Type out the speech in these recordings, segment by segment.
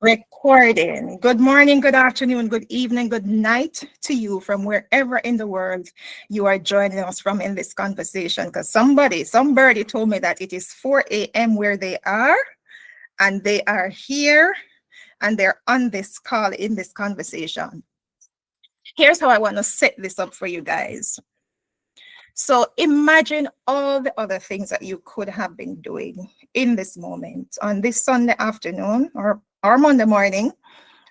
Recording. Good morning, good afternoon, good evening, good night to you from wherever in the world you are joining us from in this conversation. Because somebody told me that it is 4 a.m. where they are, and they are here and they're on this call in this conversation. Here's how I want to set this up for you guys. So imagine all the other things that you could have been doing in this moment on this Sunday afternoon or Monday morning,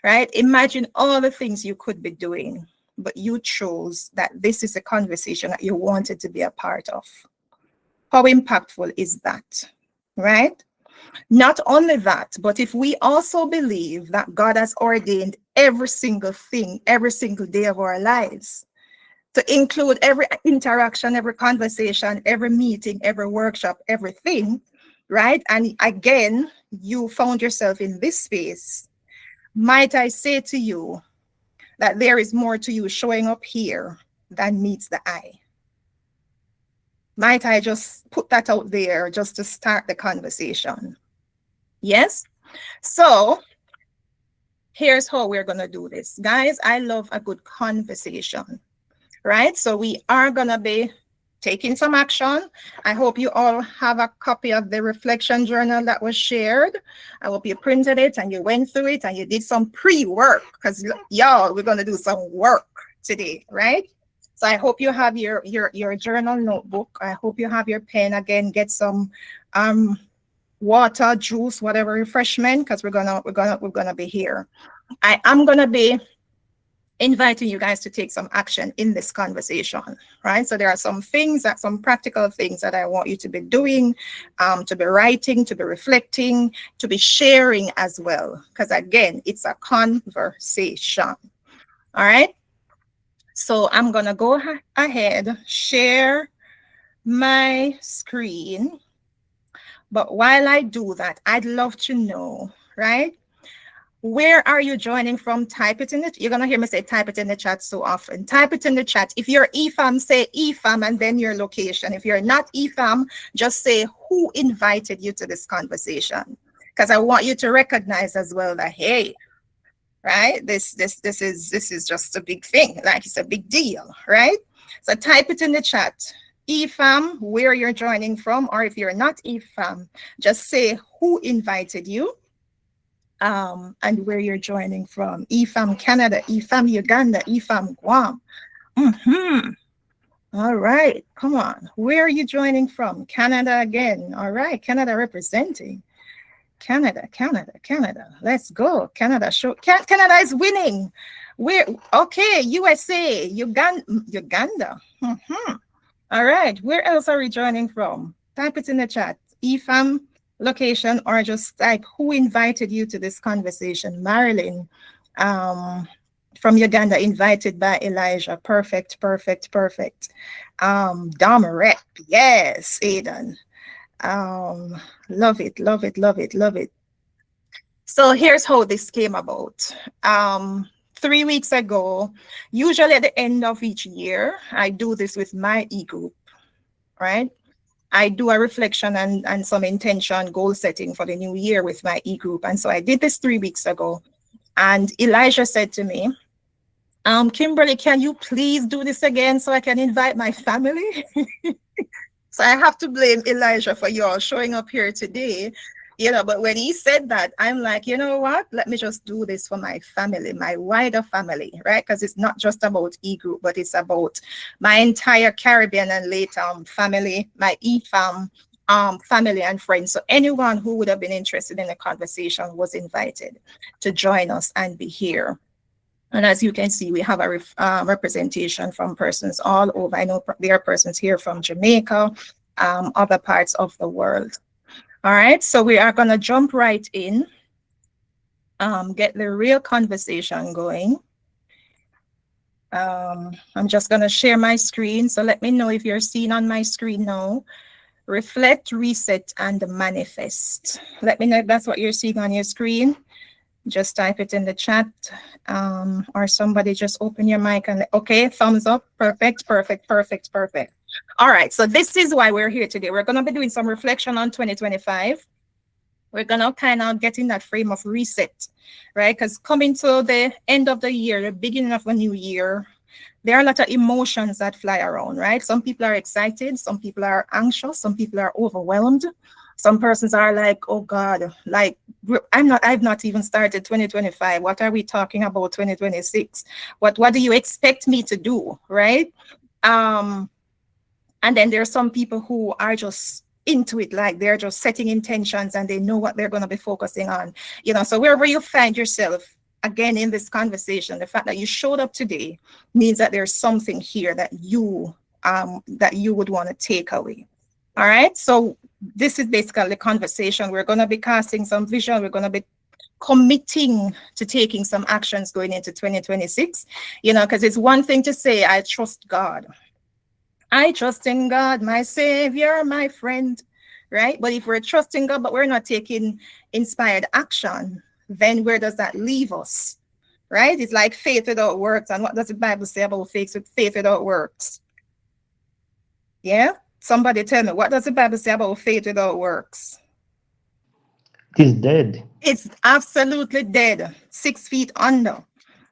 right? Imagine all the things you could be doing, but you chose that this is a conversation that you wanted to be a part of. How impactful is that, right? Not only that, but if we also believe that God has ordained every single thing, every single day of our lives, to include every interaction, every conversation, every meeting, every workshop, everything, right? And again, you found yourself in this space. Might I say to you that there is more to you showing up here than meets the eye? Might I just put that out there just to start the conversation? Yes? So here's how we're going to do this. Guys, I love a good conversation, right? So we are going to be taking some action. I hope you all have a copy of the reflection journal that was shared. I hope you printed it and you went through it and you did some pre-work, because y'all, we're going to do some work today, right? So I hope you have your journal notebook. I hope you have your pen. Again, get some water, juice, whatever refreshment, because we're gonna be here. I am gonna be inviting you guys to take some action in this conversation, right? So there are some practical things that I want you to be doing, to be writing, to be reflecting, to be sharing as well, because again, it's a conversation. All right. So I'm gonna go ahead, share my screen. But while I do that, I'd love to know, right? Where are you joining from? Type it in the, you're going to hear me say type it in the chat so often. Type it in the chat. If you're EFAM, say EFAM and then your location. If you're not EFAM, just say who invited you to this conversation. Because I want you to recognize as well that, hey, right, this is just a big thing. Like it's a big deal, right? So type it in the chat. EFAM, where you're joining from, or if you're not EFAM, just say who invited you and where you're joining from. EFAM Canada, EFAM Uganda, EFAM Guam. All right, come on. Where are you joining from? Canada again. All right, Canada representing. Canada. Let's go. Canada is winning. Okay, USA, Uganda. All right, where else are we joining from? Type it in the chat, EFAM, location, or just type who invited you to this conversation. Marilyn from Uganda, invited by Elijah. Perfect. Domarek, yes, Aidan. Love it. So here's how this came about. 3 weeks ago, usually at the end of each year, I do this with my e-group, right? I do a reflection and some intention goal setting for the new year with my e-group. And so I did this 3 weeks ago. And Elijah said to me, Kimberly, can you please do this again so I can invite my family? So I have to blame Elijah for y'all showing up here today. But when he said that, I'm like, you know what? Let me just do this for my family, my wider family, right? Because it's not just about e-group, but it's about my entire Caribbean and LATAM family, my EFAM family and friends. So anyone who would have been interested in the conversation was invited to join us and be here. And as you can see, we have a representation from persons all over. I know there are persons here from Jamaica, other parts of the world. All right, so we are going to jump right in, get the real conversation going. I'm just going to share my screen. So let me know if you're seeing on my screen now. Reflect, reset, and manifest. Let me know if that's what you're seeing on your screen. Just type it in the chat, or somebody just open your mic and okay, thumbs up. Perfect. All right, so this is why we're here today. We're going to be doing some reflection on 2025. We're going to kind of get in that frame of reset, right? Because coming to the end of the year, the beginning of a new year, there are a lot of emotions that fly around, right? Some people are excited, some people are anxious, some people are overwhelmed. Some persons are like, oh God, like I've not even started 2025. What are we talking about 2026? What do you expect me to do? Right? Um, and then there are some people who are just into it, like they're just setting intentions and they know what they're going to be focusing on. So wherever you find yourself, again, in this conversation, the fact that you showed up today means that there's something here that you would want to take away. All right. So this is basically the conversation. We're going to be casting some vision. We're going to be committing to taking some actions going into 2026, because it's one thing to say, I trust God. I trust in God, my Savior, my friend, right? But if we're trusting God, but we're not taking inspired action, then where does that leave us, right? It's like faith without works. And what does the Bible say about faith without works? Yeah? Somebody tell me, what does the Bible say about faith without works? It is dead. It's absolutely dead, 6 feet under.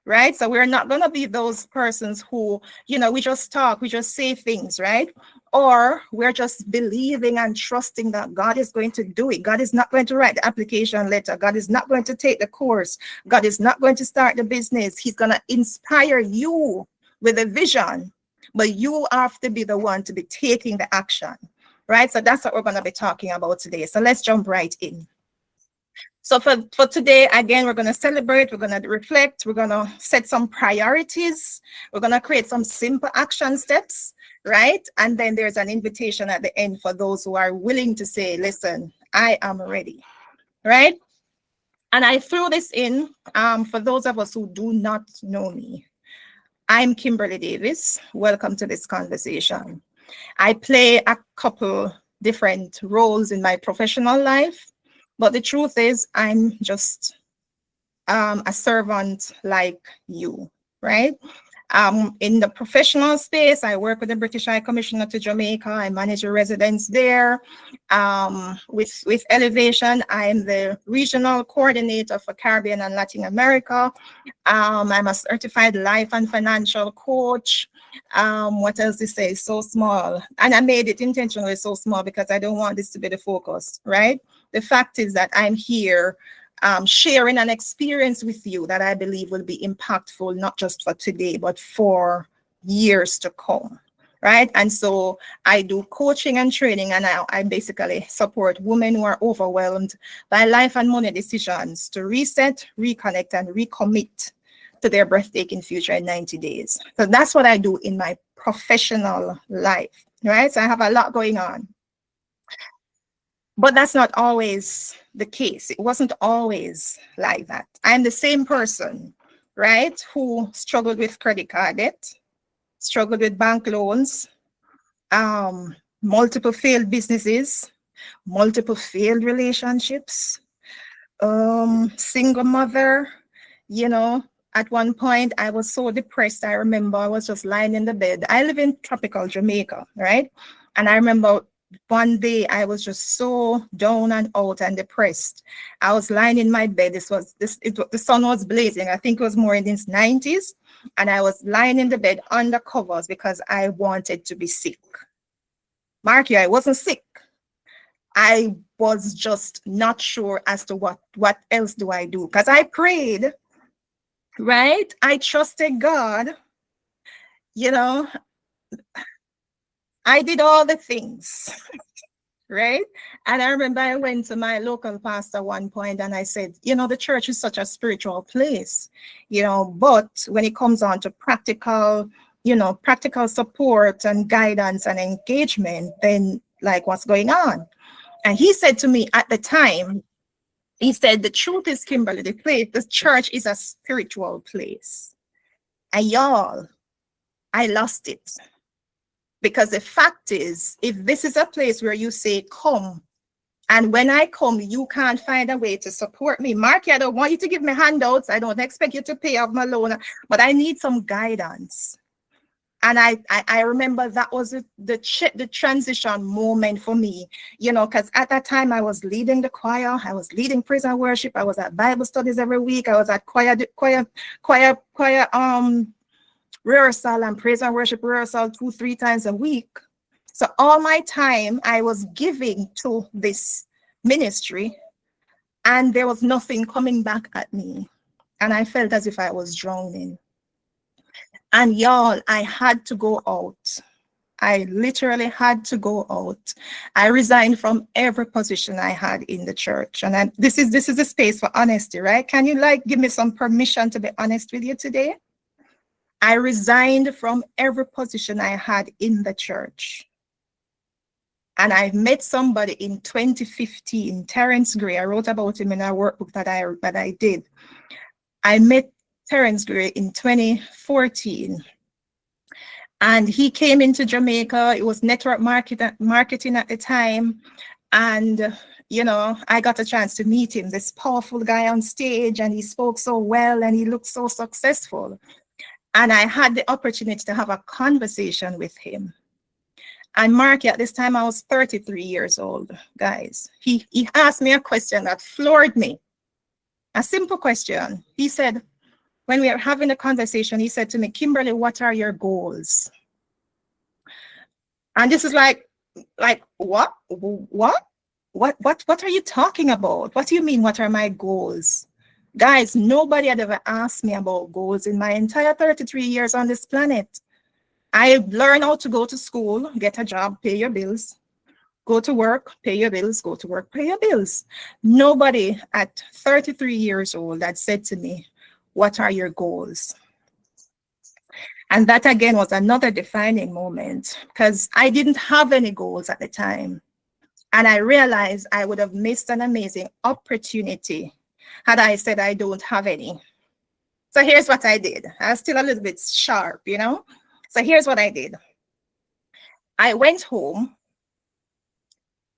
Right? So we're not going to be those persons who, we just talk, we just say things, right? Or we're just believing and trusting that God is going to do it. God is not going to write the application letter. God is not going to take the course. God is not going to start the business. He's going to inspire you with a vision, but you have to be the one to be taking the action, right? So that's what we're going to be talking about today. So let's jump right in. So for today, again, we're going to celebrate, we're going to reflect, we're going to set some priorities, we're going to create some simple action steps, right? And then there's an invitation at the end for those who are willing to say, listen, I am ready, right? And I threw this in for those of us who do not know me. I'm Kimberly Davis. Welcome to this conversation. I play a couple different roles in my professional life. But the truth is, I'm just a servant like you, right? In the professional space, I work with the British High Commissioner to Jamaica. I manage a residence there. With Elevation, I'm the regional coordinator for Caribbean and Latin America. I'm a certified life and financial coach. What else to say? So small. And I made it intentionally so small because I don't want this to be the focus, right? The fact is that I'm here sharing an experience with you that I believe will be impactful, not just for today, but for years to come, right? And so I do coaching and training, and I basically support women who are overwhelmed by life and money decisions to reset, reconnect, and recommit to their breathtaking future in 90 days. So that's what I do in my professional life, right? So I have a lot going on. But that's not always the case. It wasn't always like that. I'm the same person, right, who struggled with credit card debt, struggled with bank loans, multiple failed businesses, multiple failed relationships, single mother. At one point I was so depressed. I remember I was just lying in the bed. I live in tropical Jamaica, right? And I remember one day I was just so down and out and depressed. I was lying in my bed. The sun was blazing. I think it was more in the 90s. And I was lying in the bed under covers because I wanted to be sick. Mark you, I wasn't sick. I was just not sure as to what else do I do. Because I prayed, right? I trusted God. I did all the things. Right? And I remember I went to my local pastor one point and I said, the church is such a spiritual place, but when it comes on to practical support and guidance and engagement, then like what's going on? And he said to me at the time, he said, the truth is, Kimberly, the church is a spiritual place. And y'all, I lost it. Because the fact is, if this is a place where you say, come, and when I come, you can't find a way to support me. Marky, I don't want you to give me handouts. I don't expect you to pay off my loan, but I need some guidance. And I remember that was the transition moment for me, because at that time I was leading the choir, I was leading praise and worship, I was at Bible studies every week, I was at choir rehearsal and praise and worship rehearsal 2-3 times a week. So all my time I was giving to this ministry, and there was nothing coming back at me. And I felt as if I was drowning. And y'all, I had to go out. I literally had to go out. I resigned from every position I had in the church. And this is a space for honesty, right? Can you give me some permission to be honest with you today? I resigned from every position I had in the church. And I met somebody in 2015, Terence Gray. I wrote about him in a workbook that I did. I met Terence Gray in 2014. And he came into Jamaica. It was network marketing at the time. And, I got a chance to meet him, this powerful guy on stage, and he spoke so well and he looked so successful. And I had the opportunity to have a conversation with him. And Marky, at this time, I was 33 years old, guys. He asked me a question that floored me. A simple question. He said, when we were having a conversation, he said to me, Kimberly, what are your goals? And this is like, what? What are you talking about? What do you mean, what are my goals? Guys, nobody had ever asked me about goals in my entire 33 years on this planet. I learned how to go to school, get a job, pay your bills, go to work, pay your bills, go to work, pay your bills. Nobody at 33 years old had said to me, what are your goals? And that again was another defining moment, because I didn't have any goals at the time. And I realized I would have missed an amazing opportunity had I said I don't have any. So here's what I did. I was still a little bit sharp, So here's what I did. I went home.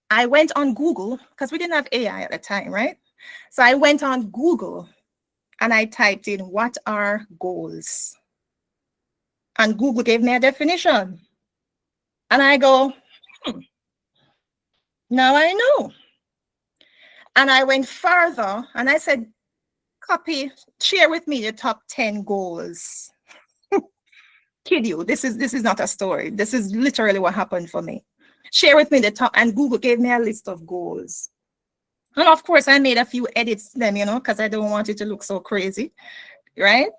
I went on Google, because we didn't have AI at the time, right? So I went on Google and I typed in, what are goals? And Google gave me a definition. And I go, now I know. And I went further and I said, share with me the top 10 goals. Kid you, this is not a story. This is literally what happened for me. Share with me the top, and Google gave me a list of goals. And of course, I made a few edits to them, because I don't want it to look so crazy, right?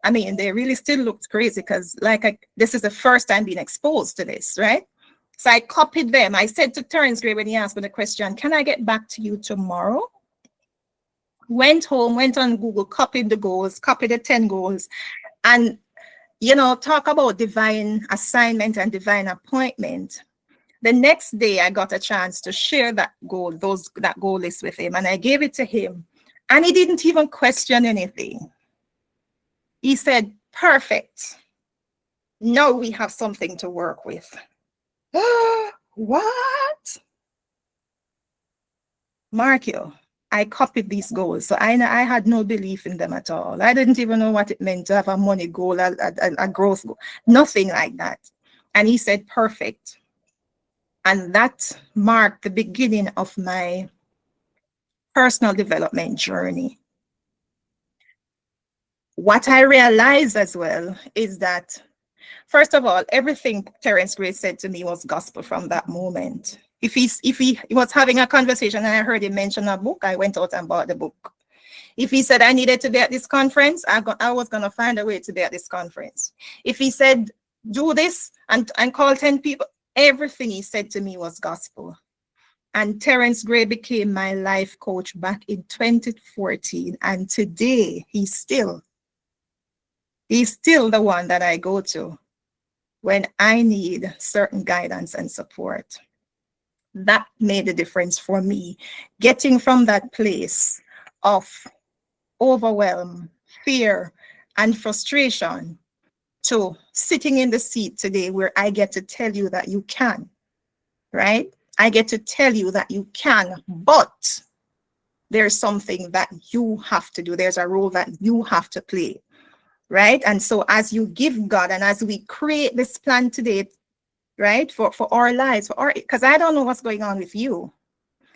I mean, they really still looked crazy because this is the first time being exposed to this, right? So I copied them. I said to Terence Gray when he asked me the question, can I get back to you tomorrow? Went home, went on Google, copied the goals, copied the 10 goals, and, talk about divine assignment and divine appointment. The next day, I got a chance to share that goal list with him, and I gave it to him, and he didn't even question anything. He said, perfect. Now we have something to work with. What? Markio, I copied these goals. So I had no belief in them at all. I didn't even know what it meant to have a money goal, a growth goal, nothing like that. And he said, perfect. And that marked the beginning of my personal development journey. What I realized as well is that, first of all, everything Terence Gray said to me was gospel from that moment. If he was having a conversation and I heard him mention a book, I went out and bought the book. If he said I needed to be at this conference, I was going to find a way to be at this conference. If he said, do this and call 10 people, everything he said to me was gospel. And Terence Gray became my life coach back in 2014. And today, he's still the one that I go to when I need certain guidance and support. That made a difference for me, getting from that place of overwhelm, fear, and frustration to sitting in the seat today where I get to tell you that you can, right? I get to tell you that you can, but there's something that you have to do. There's a role that you have to play, right? And so as you give God and as we create this plan today, right, for our lives, for our, because I don't know what's going on with you,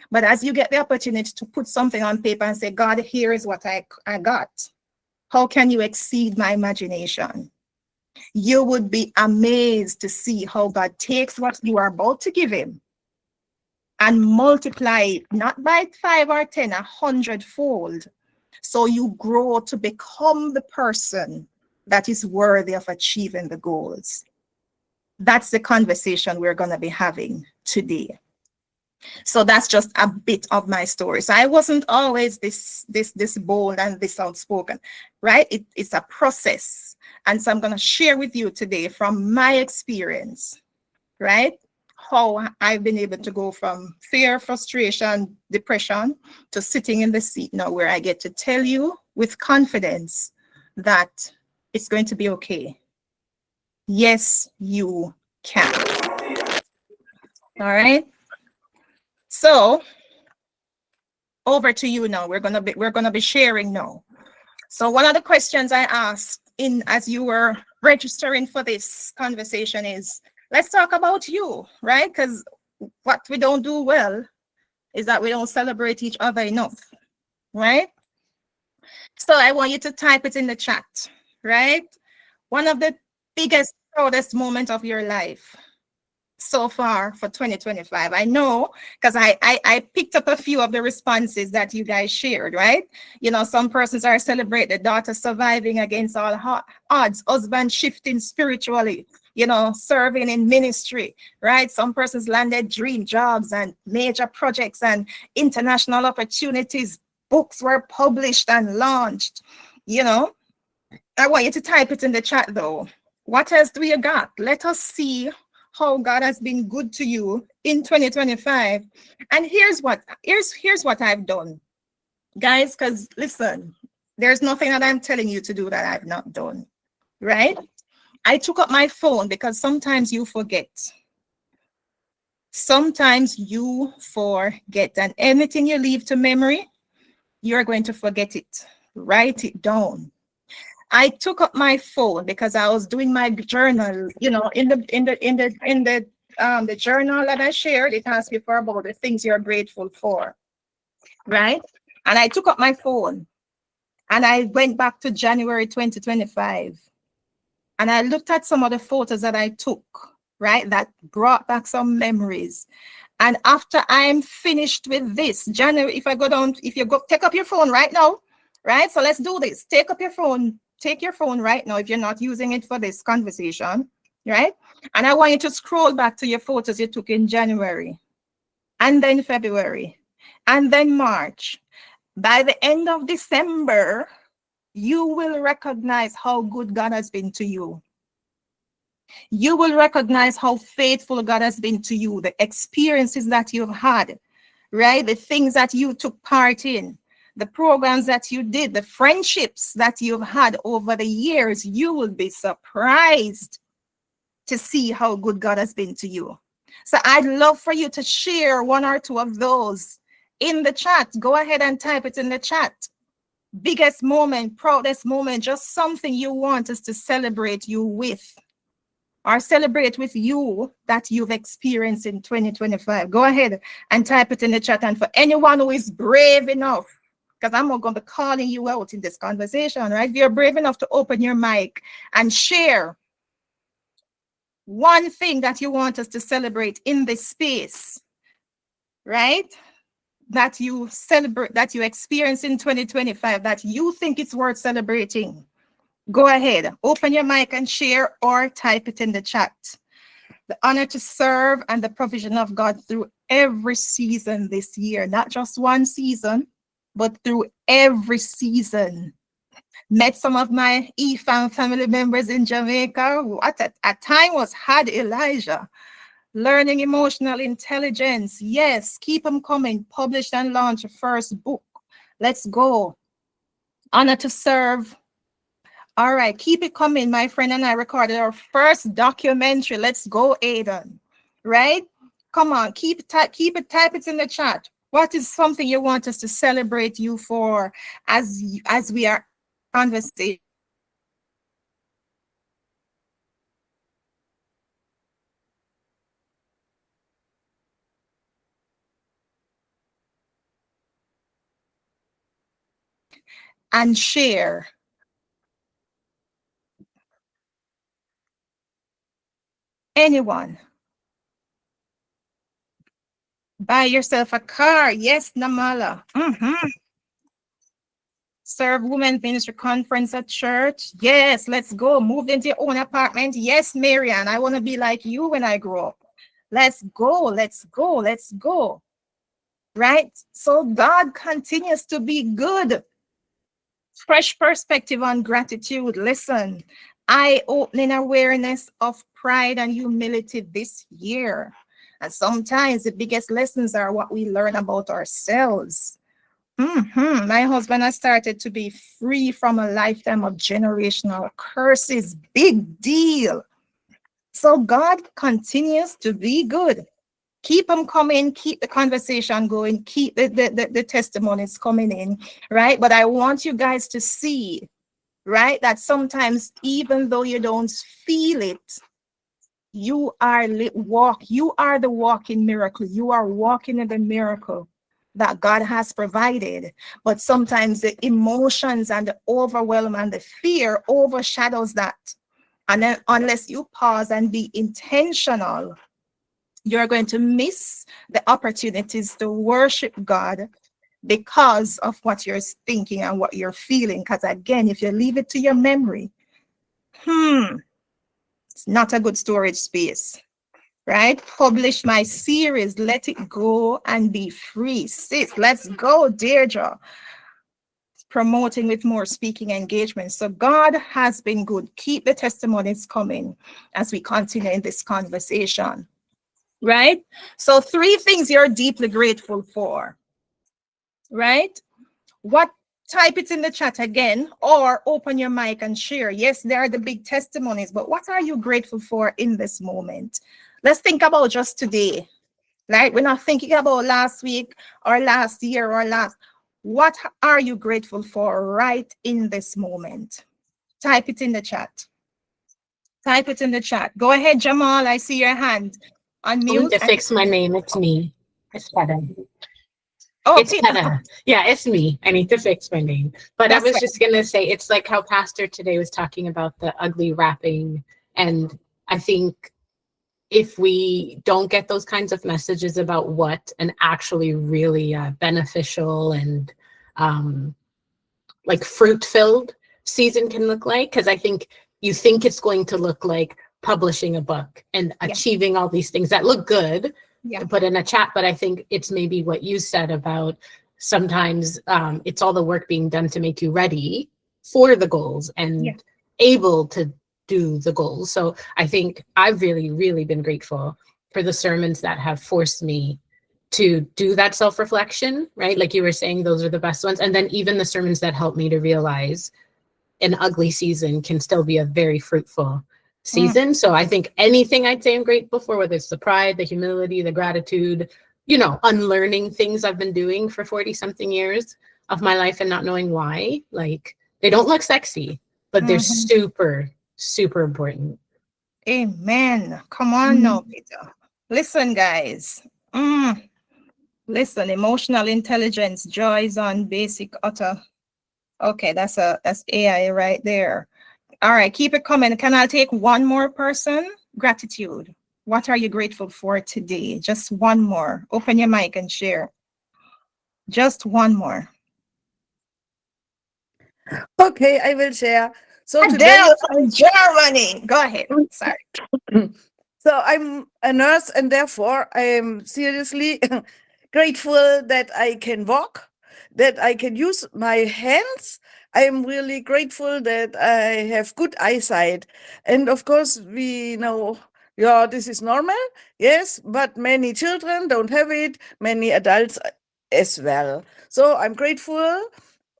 but as you get the opportunity to put something on paper and say, God, here is what I got. How can you exceed my imagination? You would be amazed to see how God takes what you are about to give him and multiply it, not by 5 or 10, 100-fold. So you grow to become the person that is worthy of achieving the goals. That's the conversation we're going to be having today. So that's just a bit of my story. So I wasn't always this bold and this outspoken, right? It's a process. And so I'm going to share with you today from my experience, right? How I've been able to go from fear, frustration, depression to sitting in the seat now where I get to tell you with confidence that it's going to be okay. Yes, you can. All right. So over to you now. We're gonna be sharing now. So one of the questions I asked in as you were registering for this conversation is, let's talk about you, right? Because what we don't do well is that we don't celebrate each other enough, right? So I want you to type it in the chat, right? One of the biggest, proudest moment of your life so far for 2025. I know because I picked up a few of the responses that you guys shared, right? You know, some persons are celebrating the daughter surviving against all odds, husband shifting spiritually, you know, serving in ministry, right? Some persons landed dream jobs and major projects and international opportunities. Books were published and launched, you know. I want you to type it in the chat though. What else do you got? Let us see how God has been good to you in 2025. And here's what I've done. Guys, because listen, there's nothing that I'm telling you to do that I've not done. Right? I took up my phone because sometimes you forget. Sometimes you forget. And anything you leave to memory, you're going to forget it. Write it down. I took up my phone because I was doing my journal, you know, in the journal that I shared, it asks you for about the things you're grateful for, right? And I took up my phone and I went back to January 2025 and I looked at some of the photos that I took, right? That brought back some memories. And after I'm finished with this, January, if I go down, if you go take up your phone right now, right? So let's do this. Take up your phone, take your phone right now if you're not using it for this conversation, right? And I want you to scroll back to your photos you took in January, and then February, and then March. By the end of December, you will recognize how good God has been to you. You will recognize how faithful God has been to you, the experiences that you've had, right? The things that you took part in, the programs that you did, the friendships that you've had over the years. You will be surprised to see how good God has been to you. So I'd love for you to share one or two of those in the chat. Go ahead and type it in the chat. Biggest moment, proudest moment, just something you want us to celebrate you with, or celebrate with you that you've experienced in 2025. Go ahead and type it in the chat. And for anyone who is brave enough, because I'm not going to be calling you out in this conversation, right? If you're brave enough to open your mic and share one thing that you want us to celebrate in this space, right? That you celebrate, that you experience in 2025, that you think it's worth celebrating. Go ahead, open your mic and share, or type it in the chat. The honor to serve and the provision of God through every season this year, not just one season, but through every season. Met some of my EFAM family members in Jamaica. What a time was had Elijah. Learning emotional intelligence. Yes, keep them coming. Published and launched a first book. Let's go. Honor to serve. All right, keep it coming. My friend and I recorded our first documentary. Let's go, Aiden. Right? Come on, keep it, type it in the chat. What is something you want us to celebrate you for as we are conversing? and share. Anyone? Buy yourself a car. Yes, Namala. Serve women's ministry conference at church. Yes, let's go. Move into your own apartment. Yes, Marianne, I want to be like you when I grow up. Let's go. Let's go. Let's go. Right? So God continues to be good. Fresh perspective on gratitude. Listen, eye-opening awareness of pride and humility this year. And sometimes the biggest lessons are what we learn about ourselves. My husband has started to be free from a lifetime of generational curses. Big deal. So God continues to be good. Keep them coming, keep the conversation going, keep the testimonies coming in, right? But I want you guys to see, right, that sometimes even though you don't feel it, you are you are the walking miracle. You are walking in the miracle that God has provided. But sometimes the emotions and the overwhelm and the fear overshadows that. And then unless you pause and be intentional, you're going to miss the opportunities to worship God because of what you're thinking and what you're feeling. Because again, if you leave it to your memory, it's not a good storage space, right? Publish my series, Let It Go and Be Free. Sis, let's go, Deirdre. Promoting with more speaking engagements. So God has been good. Keep the testimonies coming as we continue in this conversation, right? So 3 things you're deeply grateful for, right? What Type it in the chat again or open your mic and share. Yes, there are the big testimonies, but what are you grateful for in this moment? Let's think about just today. Right? We're not thinking about last week or last year or last. What are you grateful for right in this moment? Type it in the chat. Type it in the chat. Go ahead, Jamal. I see your hand. I need Unmute. to fix my name. It's me. It's Peta. Oh, It's Peta. Yeah, it's me. I need to fix my name. But I that's was right. just going to say, it's like how Pastor today was talking about the ugly wrapping. And I think if we don't get those kinds of messages about what an actually really beneficial and like fruit-filled season can look like, because I think you think it's going to look like publishing a book and Yeah. achieving all these things that look good, Yeah. put in a chat. But I think it's maybe what you said about sometimes it's all the work being done to make you ready for the goals and Yeah. able to do the goals. So I think I've really, really been grateful for the sermons that have forced me to do that self-reflection, right? Like you were saying, those are the best ones. And then even the sermons that help me to realize an ugly season can still be a very fruitful season. So I think anything I'd say I'm grateful for, whether it's the pride, the humility, the gratitude, unlearning things I've been doing for 40 something years of my life and not knowing why, like they don't look sexy, but they're super, super important. Amen. Come on now, Peter. Listen, guys. Listen, emotional intelligence, joy is on basic utter. Okay, that's AI right there. All right, keep it coming. Can I take one more person? Gratitude. What are you grateful for today? Just one more. Open your mic and share. Just one more. Okay, I will share. So today, Adele from Germany. Go ahead. Sorry. so I'm a nurse, and therefore I am seriously grateful that I can walk, that I can use my hands. I am really grateful that I have good eyesight. And of course, we know, yeah, this is normal, yes, but many children don't have it, many adults as well. So I'm grateful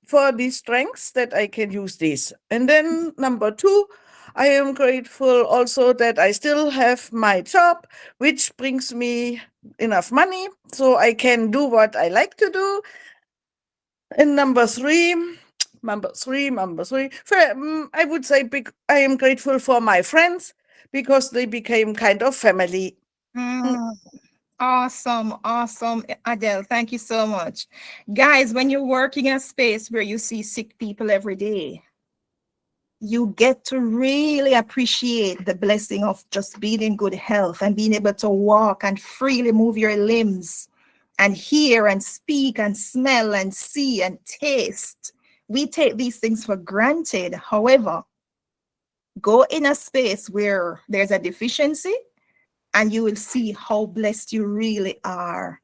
for these strengths that I can use this. And then number two, I am grateful also that I still have my job, which brings me enough money so I can do what I like to do. And I would say I am grateful for my friends because they became kind of family. Mm, Awesome, awesome, Adele. Thank you so much. Guys, when you're working in a space where you see sick people every day, you get to really appreciate the blessing of just being in good health and being able to walk and freely move your limbs and hear and speak and smell and see and taste. We take these things for granted. However, go in a space where there's a deficiency and you will see how blessed you really are.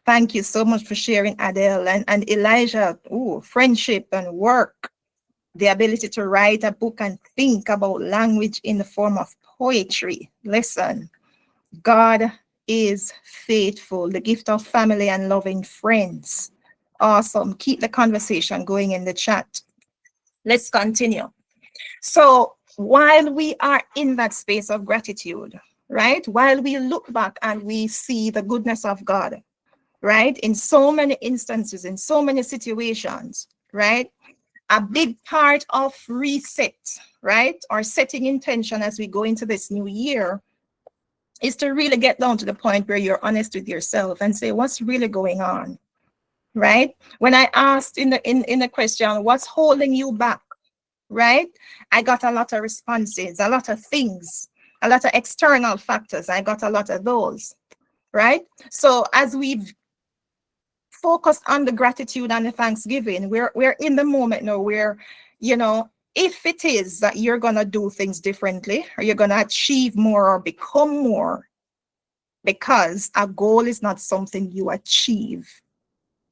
Thank you so much for sharing, Adele and Elijah. Ooh, friendship and work, the ability to write a book and think about language in the form of poetry. Listen, God is faithful, the gift of family and loving friends. Awesome. Keep the conversation going in the chat. Let's continue. So while we are in that space of gratitude, right? While we look back and we see the goodness of God, right? In so many instances, in so many situations, right? A big part of reset, right? Or setting intention as we go into this new year is to really get down to the point where you're honest with yourself and say, what's really going on, right? When I asked in the question, what's holding you back, right? I got a lot of responses, a lot of things, a lot of external factors. I got a lot of those, right? So as we've focused on the gratitude and the thanksgiving, we're in the moment now where, you know, if it is that you're going to do things differently or you're going to achieve more or become more, because a goal is not something you achieve.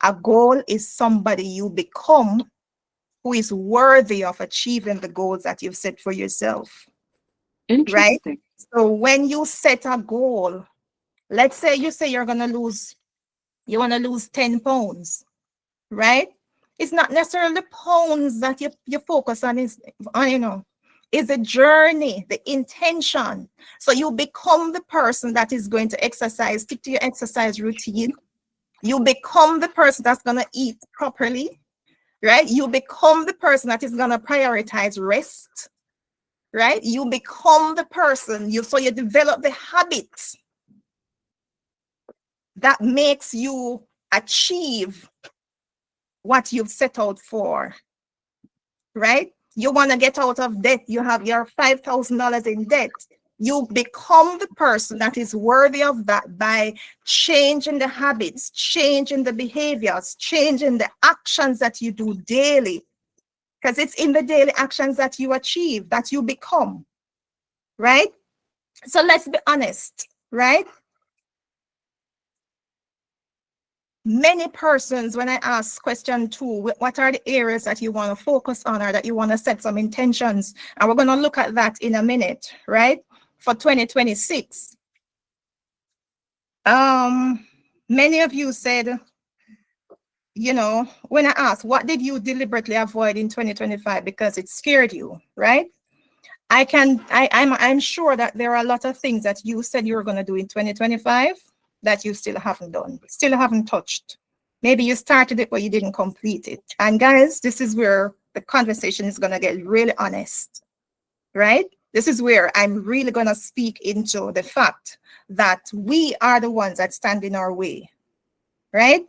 A goal is somebody you become who is worthy of achieving the goals that you've set for yourself, right? Interesting. So when you set a goal, let's say you say you want to lose 10 pounds, right? It's not necessarily the pounds that you focus on, is a journey, the intention. So you become the person that is going to exercise, stick to your exercise routine. You become the person that's going to eat properly, right? You become the person that is going to prioritize rest, right? You become the person, so you develop the habits that makes you achieve what you've set out for, right? You want to get out of debt. You have your $5,000 in debt. You become the person that is worthy of that by changing the habits, changing the behaviors, changing the actions that you do daily. Because it's in the daily actions that you achieve, that you become, right? So let's be honest, right? Many persons, when I ask question 2, what are the areas that you want to focus on or that you want to set some intentions? And we're going to look at that in a minute, right? For 2026. Many of you said, you know, when I asked, what did you deliberately avoid in 2025 because it scared you, right? I'm sure that there are a lot of things that you said you were going to do in 2025 that you still haven't done, still haven't touched. Maybe you started it, but you didn't complete it. And guys, this is where the conversation is going to get really honest, right? This is where I'm really going to speak into the fact that we are the ones that stand in our way, right?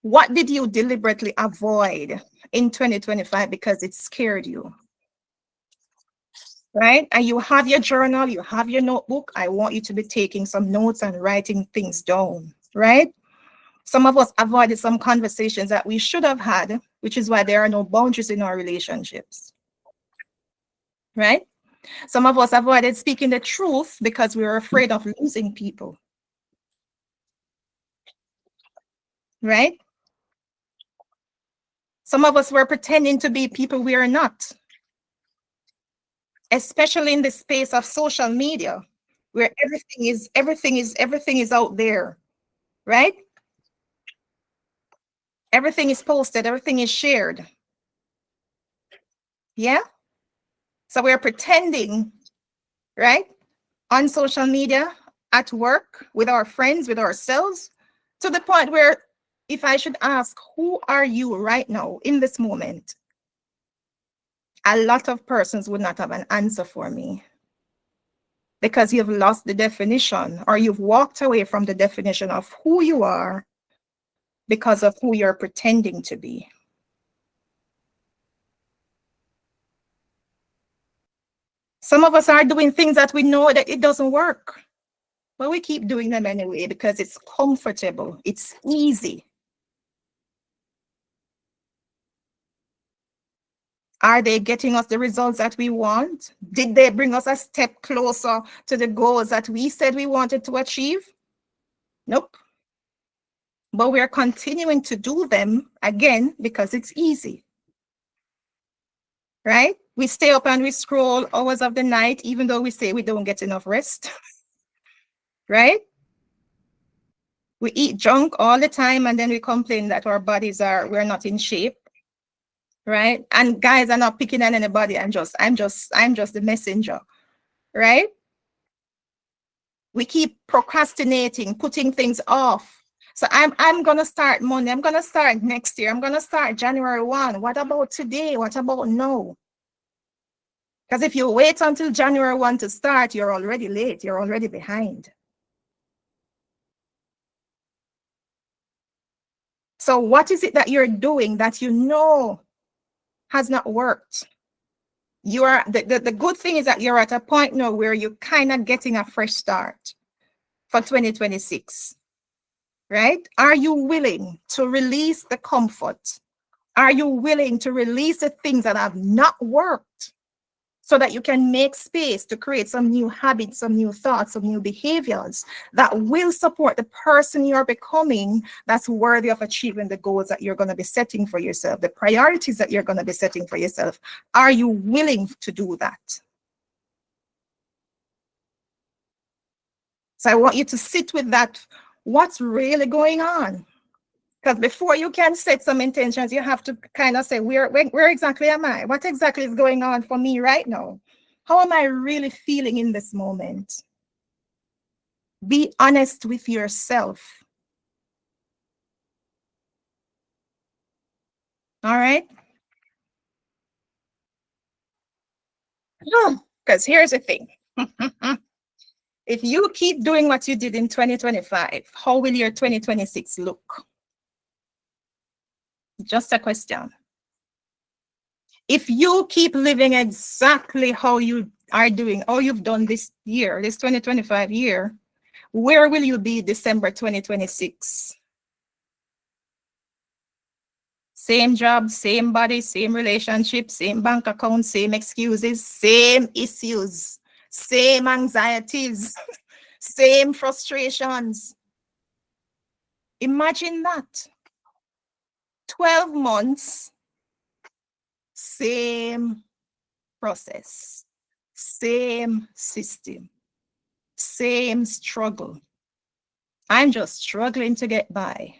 What did you deliberately avoid in 2025 because it scared you? Right? And you have your journal, you have your notebook. I want you to be taking some notes and writing things down, right? Some of us avoided some conversations that we should have had, which is why there are no boundaries in our relationships, right? Some of us avoided speaking the truth because we were afraid of losing people, right? Some of us were pretending to be people we are not, especially in the space of social media, where everything is out there, right? Everything is posted, everything is shared. Yeah. So we're pretending, right? On social media, at work, with our friends, with ourselves, to the point where if I should ask, who are you right now in this moment? A lot of persons would not have an answer for me. because you've lost the definition, or you've walked away from the definition of who you are because of who you're pretending to be. Some of us are doing things that we know that it doesn't work, but we keep doing them anyway because it's comfortable, it's easy. Are they getting us the results that we want? Did they bring us a step closer to the goals that we said we wanted to achieve? Nope. But we're continuing to do them again because it's easy. Right? We stay up and we scroll hours of the night, even though we say we don't get enough rest. Right? We eat junk all the time and then we complain that our bodies we're not in shape. Right? And guys are not picking on anybody. I'm just the messenger. Right? We keep procrastinating, putting things off. So I'm gonna start Monday. I'm gonna start next year. I'm gonna start January 1. What about today? What about now? Because if you wait until January 1 to start, you're already late. You're already behind. So what is it that you're doing that you know has not worked? You are the good thing is that you're at a point now where you're kind of getting a fresh start for 2026. Right? Are you willing to release the comfort? Are you willing to release the things that have not worked so that you can make space to create some new habits, some new thoughts, some new behaviors that will support the person you're becoming that's worthy of achieving the goals that you're going to be setting for yourself, the priorities that you're going to be setting for yourself? Are you willing to do that? So I want you to sit with that. What's really going on? Because before you can set some intentions, you have to kind of say, where exactly am I? What exactly is going on for me right now? How am I really feeling in this moment? Be honest with yourself. All right? Because here's the thing. If you keep doing what you did in 2025, how will your 2026 look? Just a question. If you keep living exactly how you are doing, how you've done this year, this 2025 year, where will you be December 2026? Same job, same body, same relationship, same bank account, same excuses, same issues, same anxieties, same frustrations. Imagine that. 12 months, same process, same system, same struggle. I'm just struggling to get by.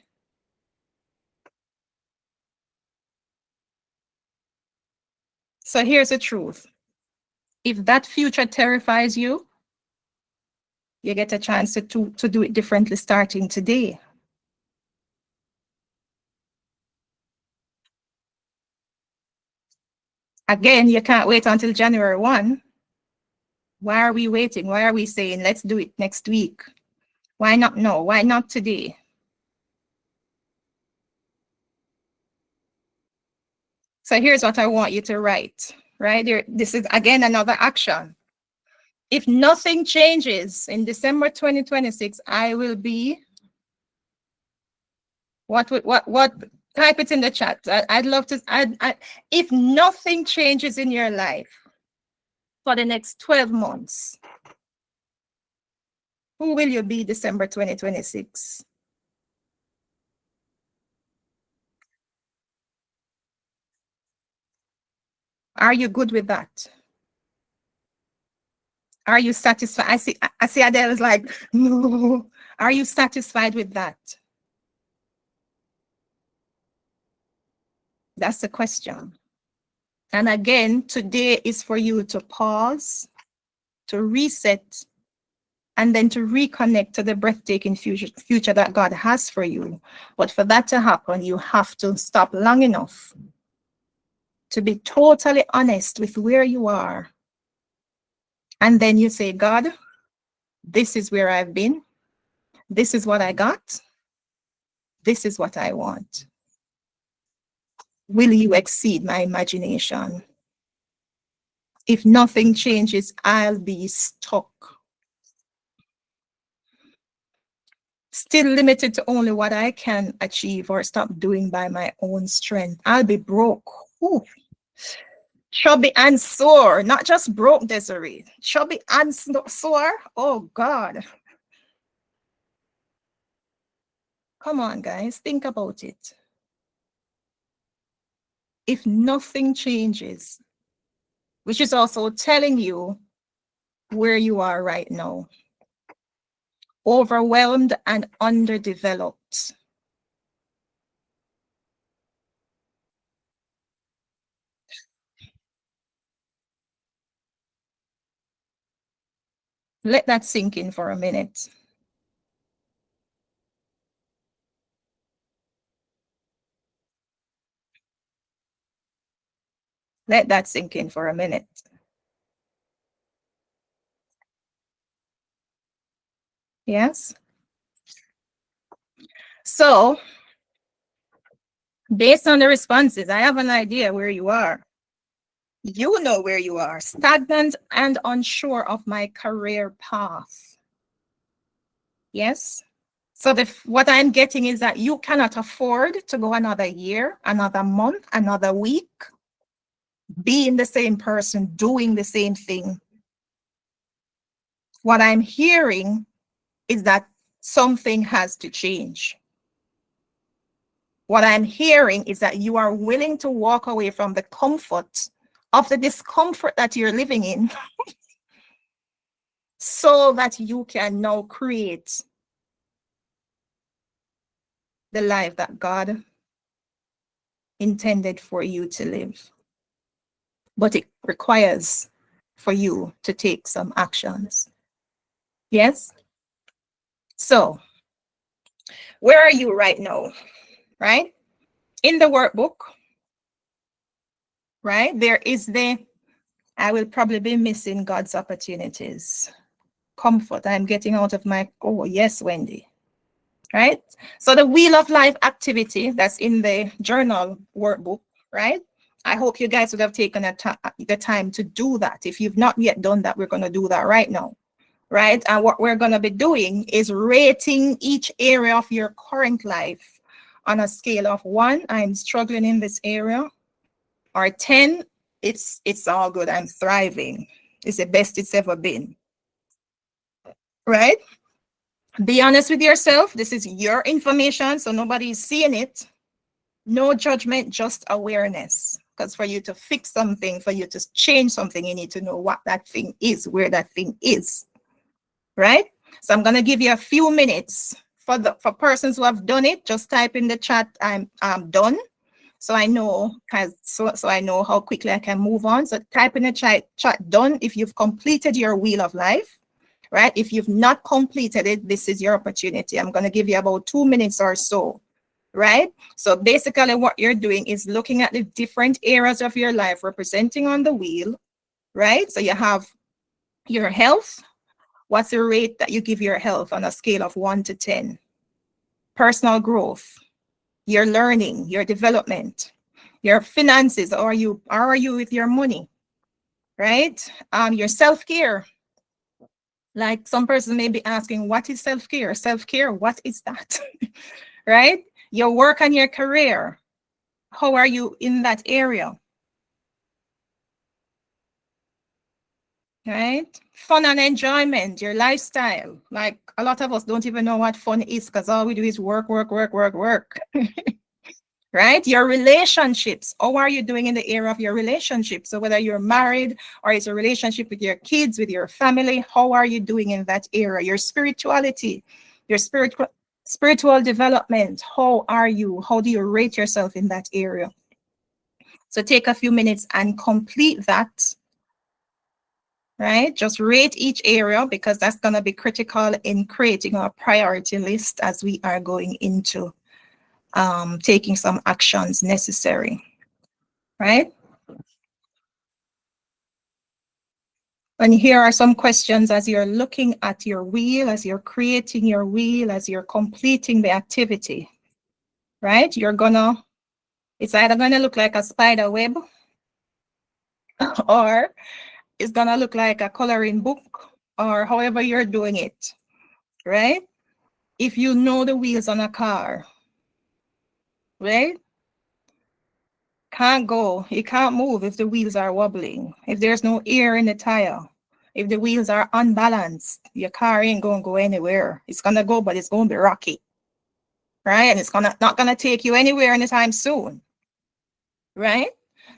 So here's the truth. If that future terrifies you, you get a chance to do it differently starting today. Again, you can't wait until January 1. Why are we waiting? Why are we saying, let's do it next week? Why not now? Why not today? So here's what I want you to write, right? This is, again, another action. If nothing changes in December 2026, I will be, what, type it in the chat. I'd love to, if nothing changes in your life for the next 12 months, who will you be December 2026? Are you good with that? Are you satisfied? I see Adele is like, no. Are you satisfied with that? That's the question. And again, today is for you to pause, to reset, and then to reconnect to the breathtaking future that God has for you. But for that to happen, you have to stop long enough to be totally honest with where you are. And then you say, God, This is where I've been. This is what I got. This is what I want. Will you exceed my imagination? If nothing changes, I'll be stuck. Still limited to only what I can achieve or stop doing by my own strength. I'll be broke. Ooh. Chubby and sore, not just broke, Desiree. Chubby and sore. Oh, God. Come on, guys, think about it. If nothing changes, which is also telling you where you are right now, overwhelmed and underdeveloped. Let that sink in for a minute. Let that sink in for a minute. Yes? So, based on the responses, I have an idea where you are. You know where you are, stagnant and unsure of my career path. Yes? So what I'm getting is that you cannot afford to go another year, another month, another week, being the same person, doing the same thing. What I'm hearing is that something has to change. What I'm hearing is that you are willing to walk away from the comfort of the discomfort that you're living in so that you can now create the life that God intended for you to live. But it requires for you to take some actions. Yes? So, where are you right now? Right? In the workbook, right? There is I will probably be missing God's opportunities. Comfort. I'm getting out of my, oh, yes, Wendy. Right? So the Wheel of Life activity that's in the journal workbook, right? I hope you guys would have taken the time to do that. If you've not yet done that, we're going to do that right now, right? And what we're going to be doing is rating each area of your current life on a scale of 1, I'm struggling in this area, or 10, it's all good, I'm thriving. It's the best it's ever been, right? Be honest with yourself. This is your information, so nobody's seeing it. No judgment, just awareness. Because for you to fix something, for you to change something, you need to know what that thing is, where that thing is, right? So I'm going to give you a few minutes for persons who have done it. Just type in the chat, I'm done. So I know, so I know how quickly I can move on. So type in the chat done if you've completed your Wheel of Life. Right? If you've not completed it, this is your opportunity. I'm going to give you about 2 minutes or so, right? So basically what you're doing is looking at the different areas of your life representing on the wheel, right? So you have your health. What's the rate that you give your health on a scale of 1 to 10? Personal growth, your learning, your development, your finances. How are you with your money, right? Your self-care. Like some person may be asking, what is self-care? Self-care, what is that? Right? Your work and your career. How are you in that area? Right? Fun and enjoyment, your lifestyle. Like a lot of us don't even know what fun is because all we do is work, work, work, work, work. Right? Your relationships. How are you doing in the area of your relationship? So whether you're married or it's a relationship with your kids, with your family, how are you doing in that area? Your spirituality, your spiritual development. How are you? How do you rate yourself in that area? So take a few minutes and complete that. Right? Just rate each area because that's going to be critical in creating our priority list as we are going into taking some actions necessary, right? And here are some questions as you're looking at your wheel, as you're creating your wheel, as you're completing the activity, right? It's either gonna look like a spider web or it's gonna look like a coloring book or however you're doing it, right? If you know the wheels on a car, right? Can't go, it can't move if the wheels are wobbling, if there's no air in the tire, if the wheels are unbalanced, your car ain't gonna go anywhere. It's gonna go, but it's gonna be rocky, right? And it's not gonna take you anywhere anytime soon, right?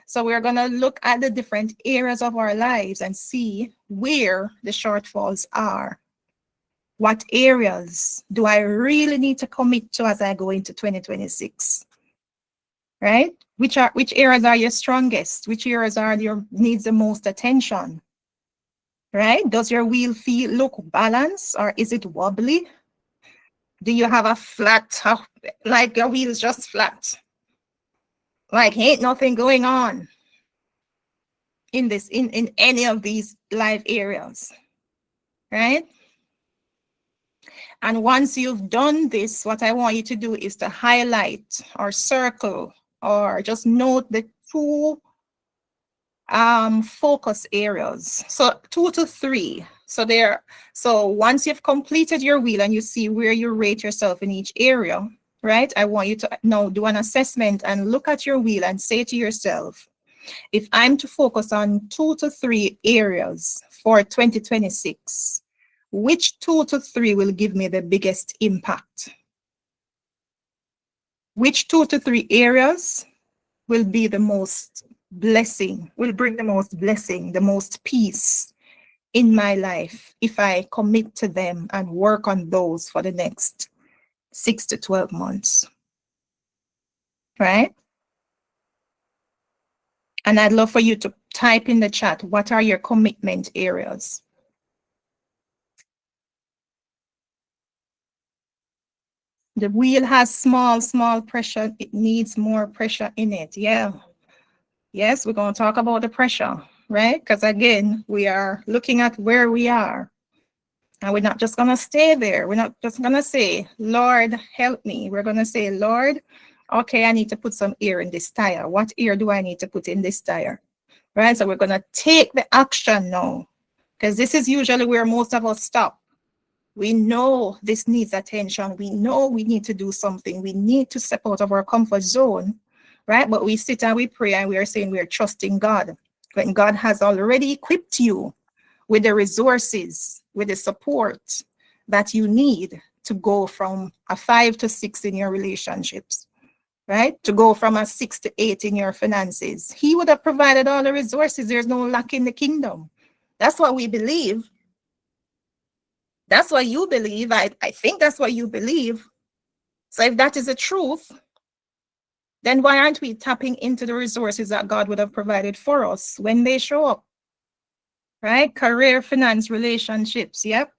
So we're gonna look at the different areas of our lives and see where the shortfalls are. What areas do I really need to commit to as I go into 2026? Right? Which areas are your strongest? Which areas are your needs the most attention? Right? Does your wheel look balanced or is it wobbly? Do you have a flat, like your wheel is just flat? Like ain't nothing going on in any of these life areas, right? And once you've done this, what I want you to do is to highlight or circle or just note the two focus areas. So 2 to 3. So once you've completed your wheel and you see where you rate yourself in each area, right? I want you to now do an assessment and look at your wheel and say to yourself, if I'm to focus on 2 to 3 areas for 2026, which 2 to 3 will give me the biggest impact? Which 2 to 3 areas will be the most blessing, will bring the most blessing, the most peace in my life if I commit to them and work on those for the next 6 to 12 months, right? And I'd love for you to type in the chat, what are your commitment areas? The wheel has small pressure. It needs more pressure in it. Yeah. Yes, we're going to talk about the pressure, right? Because again, we are looking at where we are. And we're not just going to stay there. We're not just going to say, Lord, help me. We're going to say, Lord, okay, I need to put some air in this tire. What air do I need to put in this tire? Right? So we're going to take the action now. Because this is usually where most of us stop. We know this needs attention. We know we need to do something. We need to step out of our comfort zone, right? But we sit and we pray and we are saying we are trusting God. When God has already equipped you with the resources, with the support that you need to go from a 5 to 6 in your relationships, right? To go from a 6 to 8 in your finances. He would have provided all the resources. There's no lack in the kingdom. That's what we believe. That's what you believe. I think that's what you believe. So if that is the truth, then why aren't we tapping into the resources that God would have provided for us when they show up? Right? Career, finance, relationships. Yep.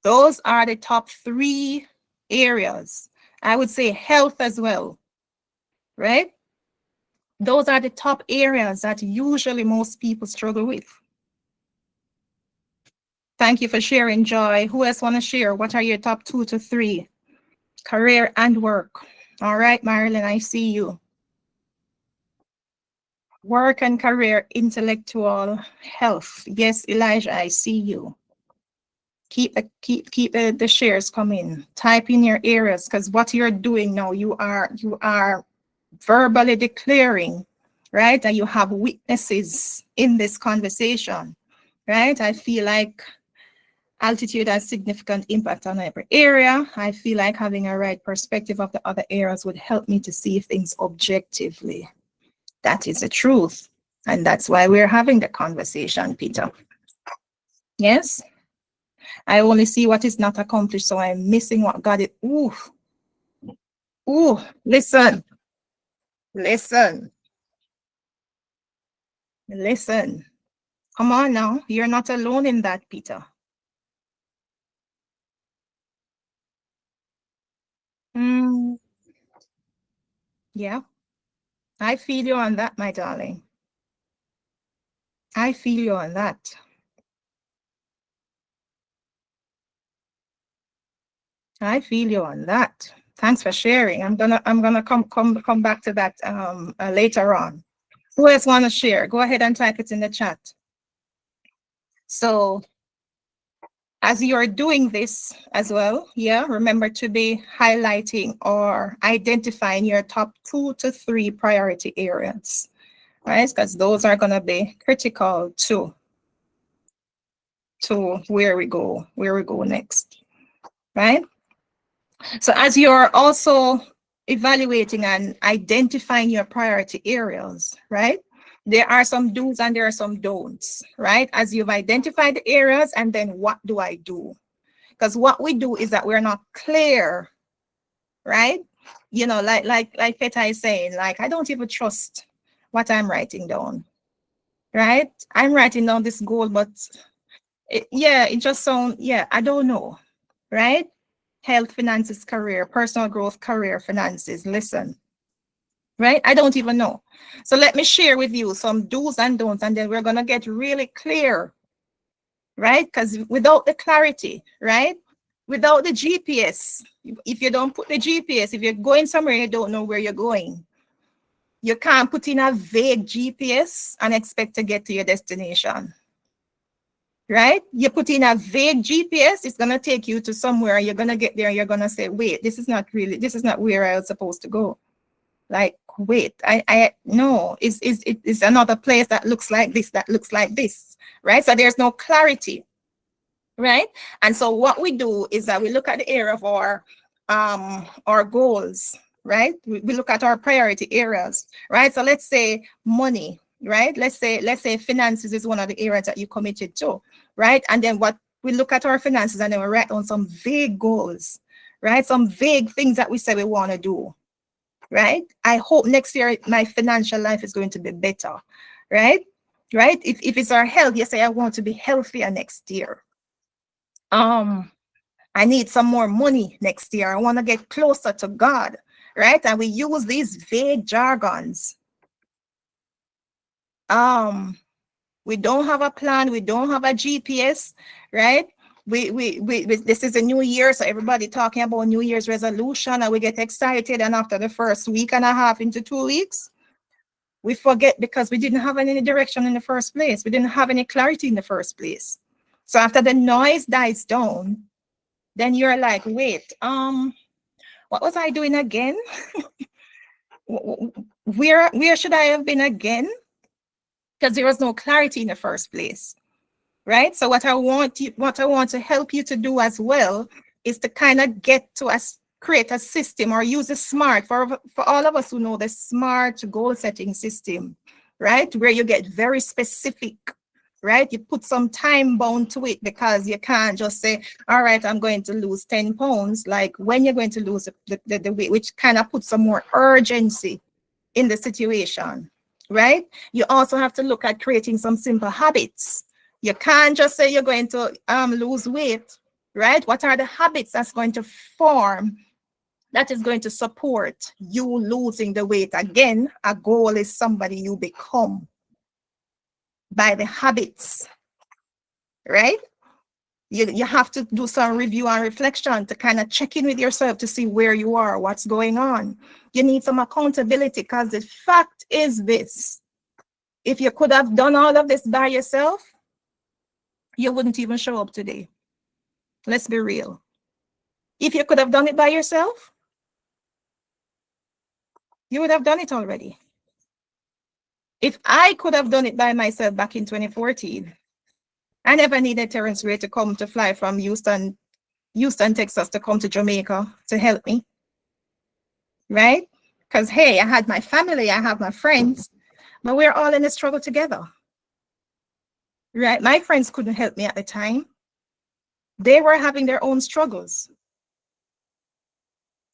Those are the top 3 areas. I would say health as well. Right? Those are the top areas that usually most people struggle with. Thank you for sharing, Joy. Who else want to share? What are your top 2 to 3? Career and work. All right, Marilyn, I see you. Work and career, intellectual health. Yes, Elijah, I see you. Keep the shares coming. Type in your areas, because what you're doing now, you are verbally declaring, right? That you have witnesses in this conversation, right? I feel like altitude has significant impact on every area. I feel like having a right perspective of the other areas would help me to see things objectively. That is the truth. And that's why we're having the conversation, Peter. Yes? I only see what is not accomplished, so I'm missing what God is. Listen. Come on now. You're not alone in that, Peter. Yeah. I feel you on that, my darling. I feel you on that. I feel you on that. Thanks for sharing. I'm gonna come back to that later on. Who else want to share? Go ahead and type it in the chat. So as you're doing this as well, yeah, remember to be highlighting or identifying your top 2 to 3 priority areas, right? Because those are going to be critical to where we go next, right? So as you're also evaluating and identifying your priority areas, right? There are some do's and there are some don'ts, right? As you've identified the areas, and then what do I do? Because what we do is that we're not clear, right? You know, like Peta is saying, like, I don't even trust what I'm writing down, right? I'm writing down this goal, but it just sounds, I don't know, right? Health, finances, career, personal growth, career, finances. Listen, right? I don't even know. So let me share with you some do's and don'ts, and then we're going to get really clear, right? Because without the clarity, right? Without the GPS, if you don't put the GPS, if you're going somewhere and you don't know where you're going, you can't put in a vague GPS and expect to get to your destination, right? You put in a vague GPS, it's going to take you to somewhere, you're going to get there, and you're going to say, wait, this is not where I was supposed to go. Like, wait, I no, it's another place that looks like this, right? So there's no clarity, right? And so what we do is that we look at the area of our goals, right? We look at our priority areas, right? So let's say money, right? Let's say finances is one of the areas that you committed to, right? And then what we look at our finances, and then we write on some vague goals, right? Some vague things that we say we want to do, right? I hope next year my financial life is going to be better, right? Right? If it's our health, you say I want to be healthier next year. I need some more money next year. I want to get closer to God, right? And we use these vague jargons. We don't have a plan. We don't have a GPS, right? We this is a new year, so everybody talking about New Year's resolution, and we get excited. And after the first week and a half into 2 weeks, we forget because we didn't have any direction in the first place. We didn't have any clarity in the first place. So after the noise dies down, then you're like, wait, what was I doing again? Where should I have been again? Because there was no clarity in the first place, right? So what I want to help you to do as well is to kind of get to create a system, or use a SMART for all of us who know the SMART goal setting system, right? Where you get very specific, right? You put some time bound to it, because you can't just say, all right, I'm going to lose 10 pounds. Like, when you're going to lose the weight, which kind of puts some more urgency in the situation, right? You also have to look at creating some simple habits. You can't just say you're going to lose weight, right? What are the habits that's going to form, that is going to support you losing the weight? Again, a goal is somebody you become by the habits, right? You have to do some review and reflection to kind of check in with yourself to see where you are, what's going on. You need some accountability, because the fact is this: if you could have done all of this by yourself, you wouldn't even show up today. Let's be real. If you could have done it by yourself, you would have done it already. If I could have done it by myself back in 2014, I never needed Terrence Ray to come to fly from Houston, Texas, to come to Jamaica to help me, right? Because, hey, I had my family, I have my friends, but we're all in a struggle together, right? My friends couldn't help me at the time. They were having their own struggles,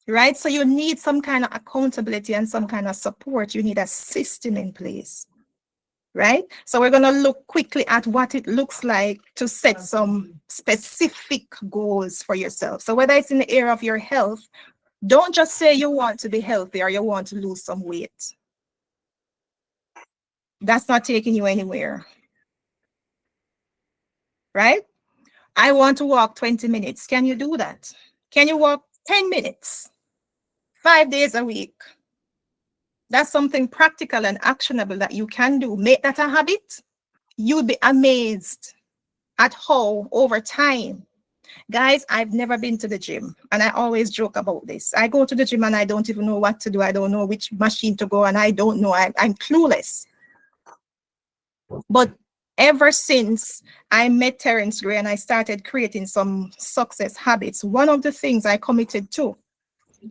right? So you need some kind of accountability and some kind of support. You need a system in place, right? So we're going to look quickly at what it looks like to set some specific goals for yourself. So whether it's in the area of your health, don't just say you want to be healthy or you want to lose some weight. That's not taking you anywhere, right? I want to walk 20 minutes. Can you do that? Can you walk 10 minutes, 5 days a week? That's something practical and actionable that you can do. Make that a habit. You'll be amazed at how over time, guys, I've never been to the gym, and I always joke about this. I go to the gym and I don't even know what to do. I don't know which machine to go, and I don't know. I'm clueless. But ever since I met Terence Gray and I started creating some success habits, one of the things I committed to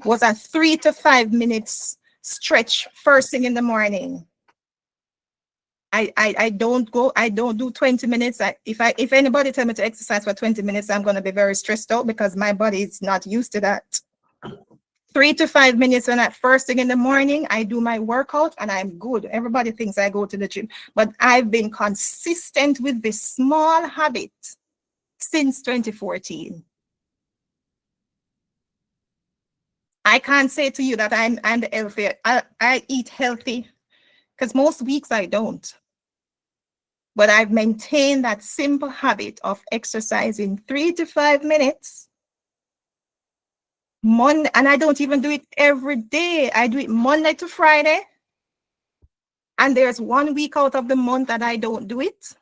was a 3 to 5 minutes stretch first thing in the morning. I don't do 20 minutes. If anybody tell me to exercise for 20 minutes, I'm going to be very stressed out because my body is not used to that. 3 to 5 minutes when at first thing in the morning, I do my workout and I'm good. Everybody thinks I go to the gym, but I've been consistent with this small habit since 2014. I can't say to you that I'm the healthy. I eat healthy because most weeks I don't. But I've maintained that simple habit of exercising 3 to 5 minutes. Monday, and I don't even do it every day. I do it Monday to Friday. And there's 1 week out of the month that I don't do it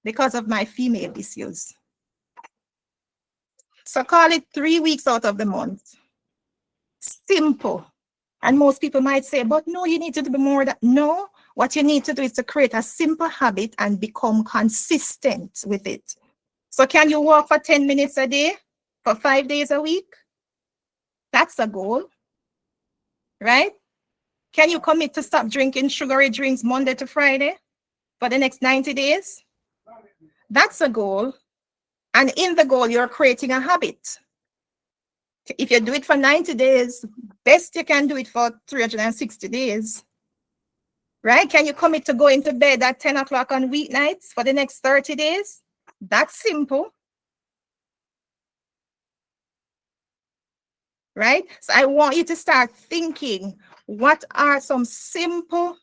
because of my female issues. So call it 3 weeks out of the month. Simple. And most people might say, but no, you need to do more than. No, what you need to do is to create a simple habit and become consistent with it. So can you walk for 10 minutes a day for 5 days a week? That's a goal, right? Can you commit to stop drinking sugary drinks Monday to Friday for the next 90 days? That's a goal. And in the goal, you're creating a habit. If you do it for 90 days, best you can do it for 360 days, right? Can you commit to going to bed at 10 o'clock on weeknights for the next 30 days? That's simple, right? So I want you to start thinking, what are some simple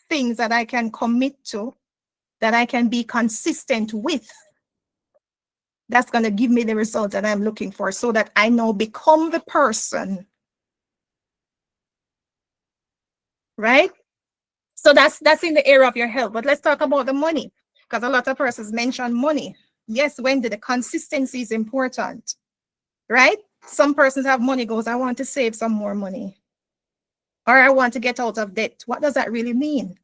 things that I can commit to, that I can be consistent with? That's going to give me the result that I'm looking for so that I now become the person, right? So that's in the area of your health. But let's talk about the money, because a lot of persons mention money. Yes, Wendy, the consistency is important, right? Some persons have money goals, I want to save some more money, or I want to get out of debt. What does that really mean?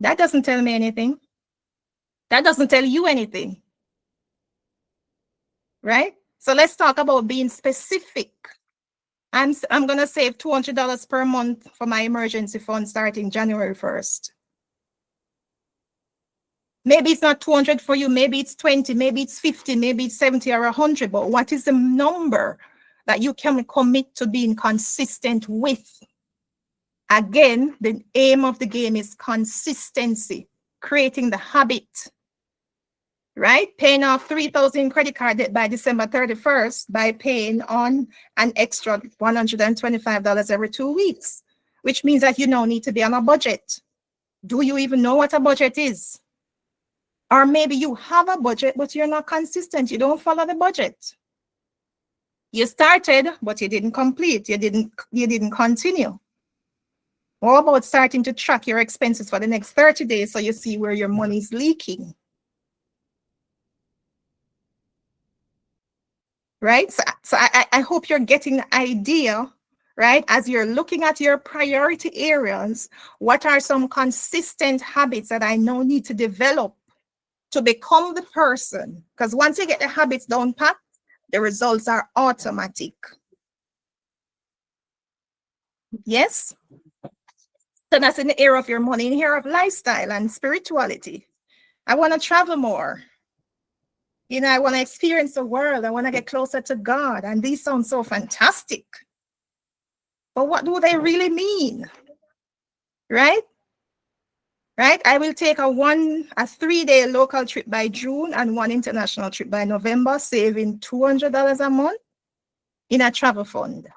That doesn't tell me anything. That doesn't tell you anything, right? So let's talk about being specific. I'm going to save $200 per month for my emergency fund starting January 1st. Maybe it's not 200 for you, maybe it's 20, maybe it's 50, maybe it's 70 or 100, but what is the number that you can commit to being consistent with? Again, the aim of the game is consistency, creating the habit, right? Paying off 3,000 credit card debt by December 31st by paying on an extra $125 every 2 weeks, which means that you now need to be on a budget. Do you even know what a budget is? Or maybe you have a budget, but you're not consistent. You don't follow the budget. You started, but you didn't complete. You didn't continue. What about starting to track your expenses for the next 30 days so you see where your money is leaking? Right? So I hope you're getting the idea, right? As you're looking at your priority areas, what are some consistent habits that I now need to develop to become the person? Because once you get the habits down pat, the results are automatic. Yes? So that's in the area of your money, in the area of lifestyle and spirituality. I want to travel more. You know, I want to experience the world. I want to get closer to God. And these sound so fantastic. But what do they really mean? Right? Right? I will take a 3-day local trip by June and 1 international trip by November, saving $200 a month in a travel fund.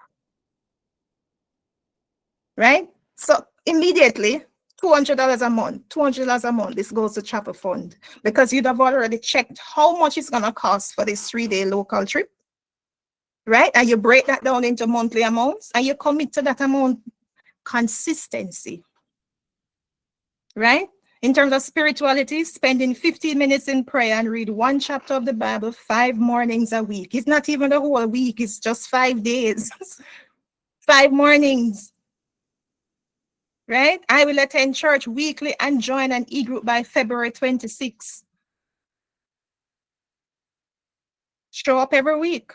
Right? So immediately, $200 a month, $200 a month. This goes to Chapel Fund because you'd have already checked how much it's going to cost for this 3-day local trip, right? And you break that down into monthly amounts and you commit to that amount. Consistency, right? In terms of spirituality, spending 15 minutes in prayer and read 1 chapter of the Bible 5 mornings a week. It's not even the whole week, it's just 5 days, 5 mornings, right? I will attend church weekly and join an e-group by February 26th. Show up every week.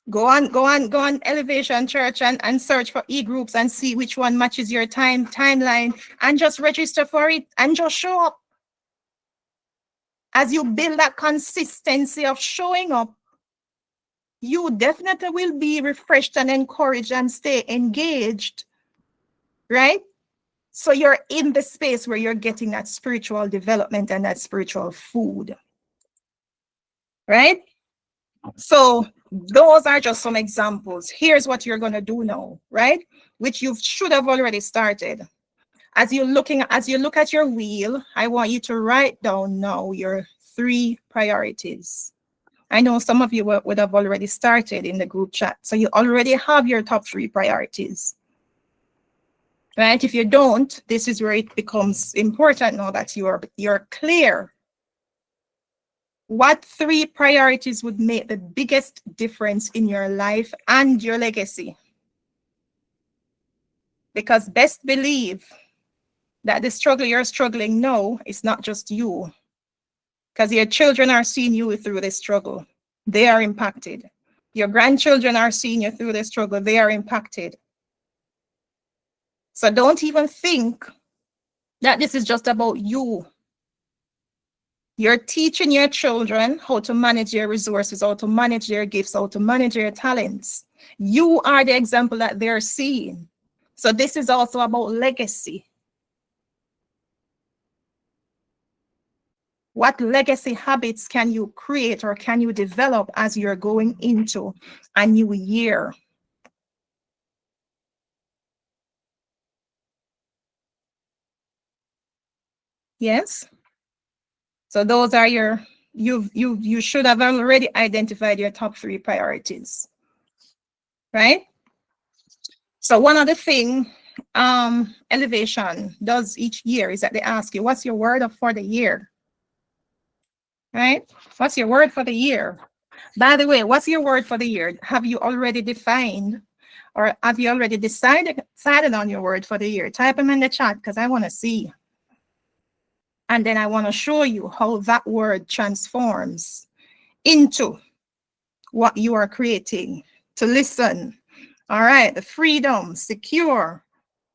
Go on Elevation Church and search for e-groups and see which one matches your timeline and just register for it and just show up. As you build that consistency of showing up, you definitely will be refreshed and encouraged and stay engaged, right? So you're in the space where you're getting that spiritual development and that spiritual food, right? So those are just some examples. Here's what you're going to do now, right? Which you should have already started. As you look at your wheel, I want you to write down now your 3 priorities. I know some of you would have already started in the group chat. So you already have your top 3 priorities, right? If you don't, this is where it becomes important now that you're clear. What 3 priorities would make the biggest difference in your life and your legacy? Because best believe that the struggle you're struggling now is not just you. Because your children are seeing you through this struggle. They are impacted. Your grandchildren are seeing you through the struggle. They are impacted. So don't even think that this is just about you. You're teaching your children how to manage their resources, how to manage their gifts, how to manage their talents. You are the example that they're seeing. So this is also about legacy. What legacy habits can you create or can you develop as you're going into a new year? Yes. So those are you should have already identified your top 3 priorities, right? So one other thing Elevation does each year is that they ask you, what's your word for the year? Right? What's your word for the year? By the way, what's your word for the year? Have you already defined or have you already decided on your word for the year? Type them in the chat because I want to see. And then I want to show you how that word transforms into what you are creating. To listen. All right. The freedom, secure.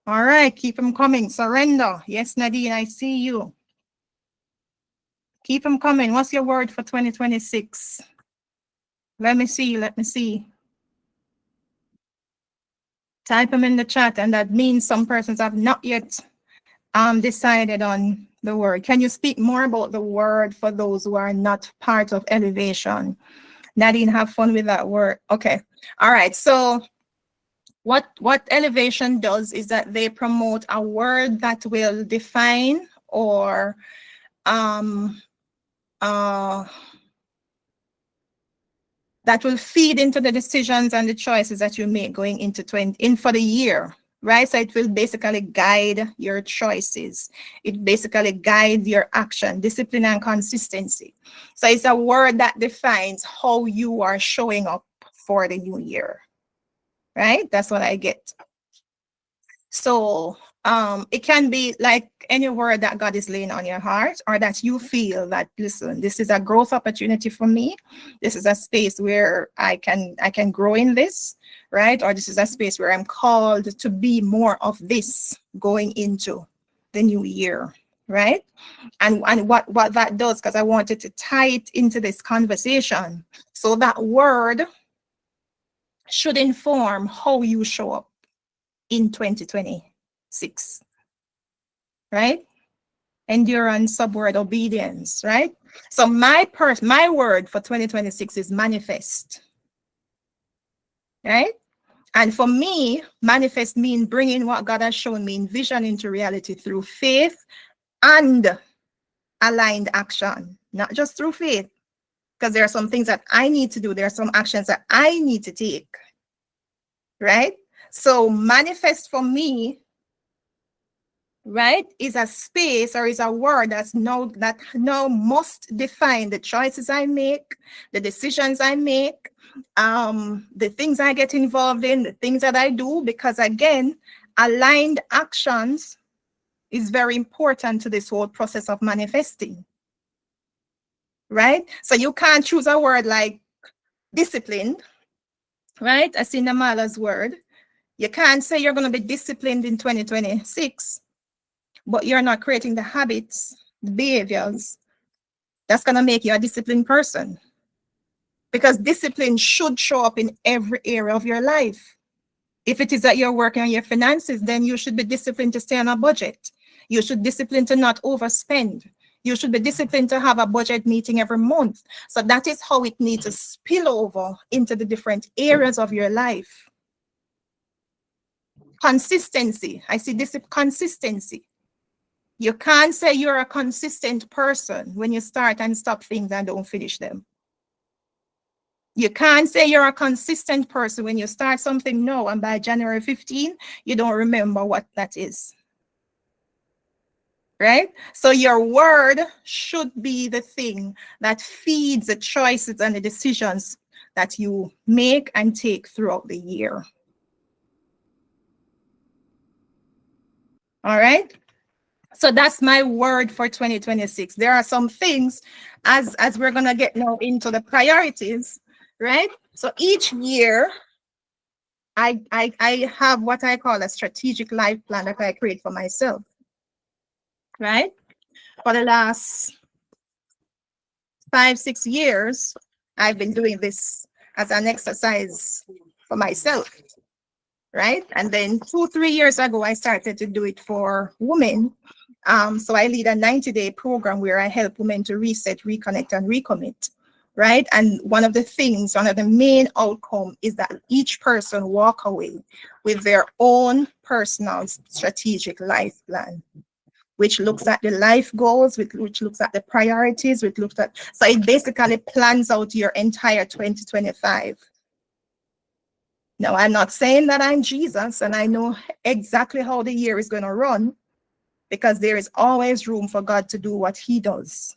All right. Keep them coming. Surrender. Yes, Nadine, I see you. Keep them coming. What's your word for 2026? Let me see. Type them in the chat. And that means some persons have not yet decided on the word. Can you speak more about the word for those who are not part of Elevation? Nadine, have fun with that word. Okay. All right. So what Elevation does is that they promote a word that will define or that will feed into the decisions and the choices that you make going into for the year, right? So it will basically guide your choices. It basically guides your action, discipline, and consistency. So it's a word that defines how you are showing up for the new year, right? That's what I get. So it can be like any word that God is laying on your heart or that you feel that, listen, this is a growth opportunity for me. This is a space where I can grow in this, right? Or this is a space where I'm called to be more of this going into the new year, right? And what that does, because I wanted to tie it into this conversation. So that word should inform how you show up in 2026, right? Endurance, subword, obedience, right? So my word for 2026 is manifest, right? And for me, manifest means bringing what God has shown me in vision into reality through faith and aligned action, not just through faith, because there are some things that I need to do. There are some actions that I need to take, right? So manifest for me, right, is a space or is a word that now must define the choices I make, the decisions I make, the things I get involved in, the things that I do, because again, aligned actions is very important to this whole process of manifesting, right? So you can't choose a word like discipline, right? I see Namala's word. You can't say you're going to be disciplined in 2026, but you're not creating the habits, the behaviors that's going to make you a disciplined person. Because discipline should show up in every area of your life. If it is that you're working on your finances, then you should be disciplined to stay on a budget. You should discipline to not overspend. You should be disciplined to have a budget meeting every month. So that is how it needs to spill over into the different areas of your life. Consistency. I see this consistency. You can't say you're a consistent person when you start and stop things and don't finish them. You can't say you're a consistent person when you start something now and by January 15, you don't remember what that is. Right? So your word should be the thing that feeds the choices and the decisions that you make and take throughout the year. All right? So that's my word for 2026. There are some things as we're going to get now into the priorities, right? So each year, I have what I call a strategic life plan that I create for myself, right? For the last 5-6 years, I've been doing this as an exercise for myself, right? And then 2-3 years ago, I started to do it for women. So I lead a 90-day program where I help women to reset, reconnect, and recommit, right? And one of the main outcome is that each person walk away with their own personal strategic life plan, which looks at the life goals, which looks at the priorities, so it basically plans out your entire 2025. Now, I'm not saying that I'm Jesus and I know exactly how the year is going to run, because there is always room for God to do what he does.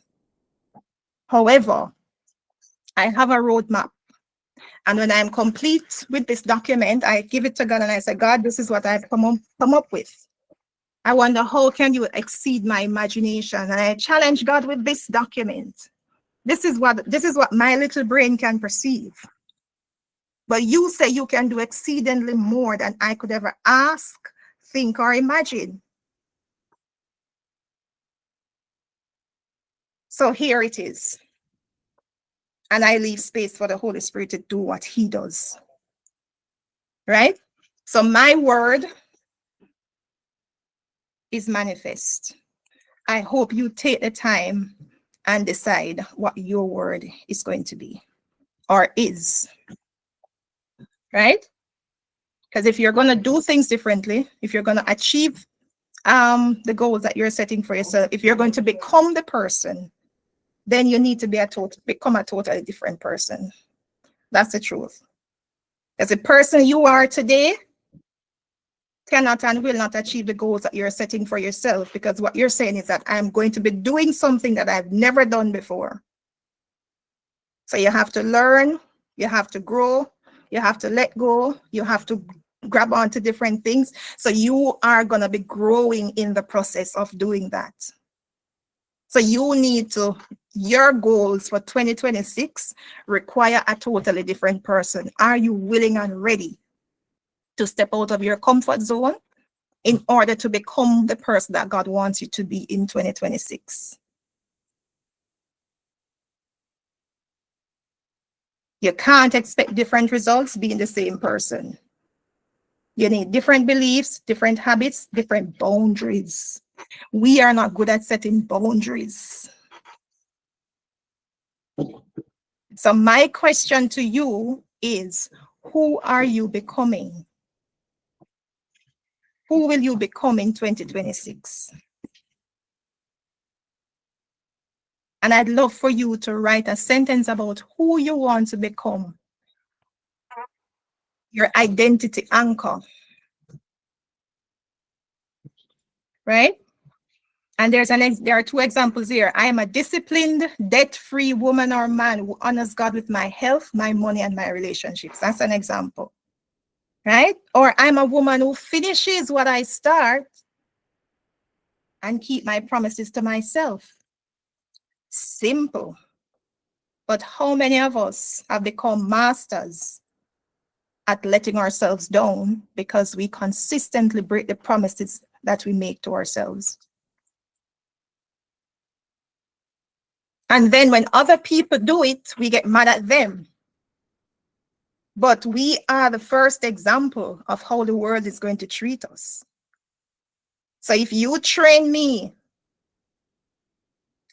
However, I have a roadmap. And when I'm complete with this document, I give it to God and I say, God, this is what I've come up with. I wonder, how can you exceed my imagination? And I challenge God with this document. This is what my little brain can perceive. But you say you can do exceedingly more than I could ever ask, think, or imagine. So here it is. And I leave space for the Holy Spirit to do what he does. Right? So my word is manifest. I hope you take the time and decide what your word is going to be or is. Right? Because if you're going to do things differently, if you're going to achieve the goals that you're setting for yourself, if you're going to become the person, then you need to become a totally different person. That's the truth. As a person you are today cannot and will not achieve the goals that you're setting for yourself, because what you're saying is that I'm going to be doing something that I've never done before. So you have to learn, you have to grow, you have to let go, you have to grab onto different things. So you are going to be growing in the process of doing that. So your goals for 2026 require a totally different person. Are you willing and ready to step out of your comfort zone in order to become the person that God wants you to be in 2026? You can't expect different results being the same person. You need different beliefs, different habits, different boundaries. We are not good at setting boundaries. So my question to you is, who are you becoming? Who will you become in 2026? And I'd love for you to write a sentence about who you want to become, your identity anchor, right? And there are two examples here. I am a disciplined, debt-free woman or man who honors God with my health, my money, and my relationships. That's an example, right? Or I'm a woman who finishes what I start and keep my promises to myself. Simple. But how many of us have become masters at letting ourselves down because we consistently break the promises that we make to ourselves? And then when other people do it, we get mad at them. But we are the first example of how the world is going to treat us. So if you train me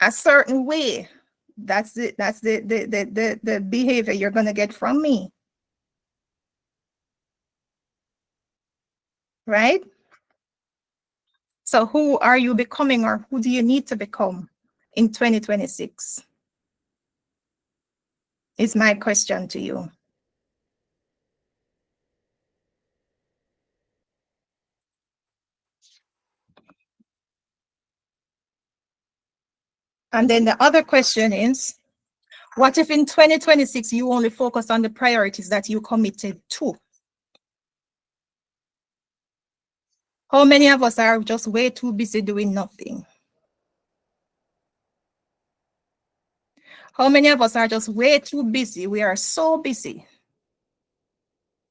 a certain way, that's the behavior you're going to get from me. Right? So who are you becoming, or who do you need to become in 2026? Is my question to you. And then the other question is, what if in 2026 you only focus on the priorities that you committed to? How many of us are just way too busy doing nothing? How many of us are just way too busy? We are so busy.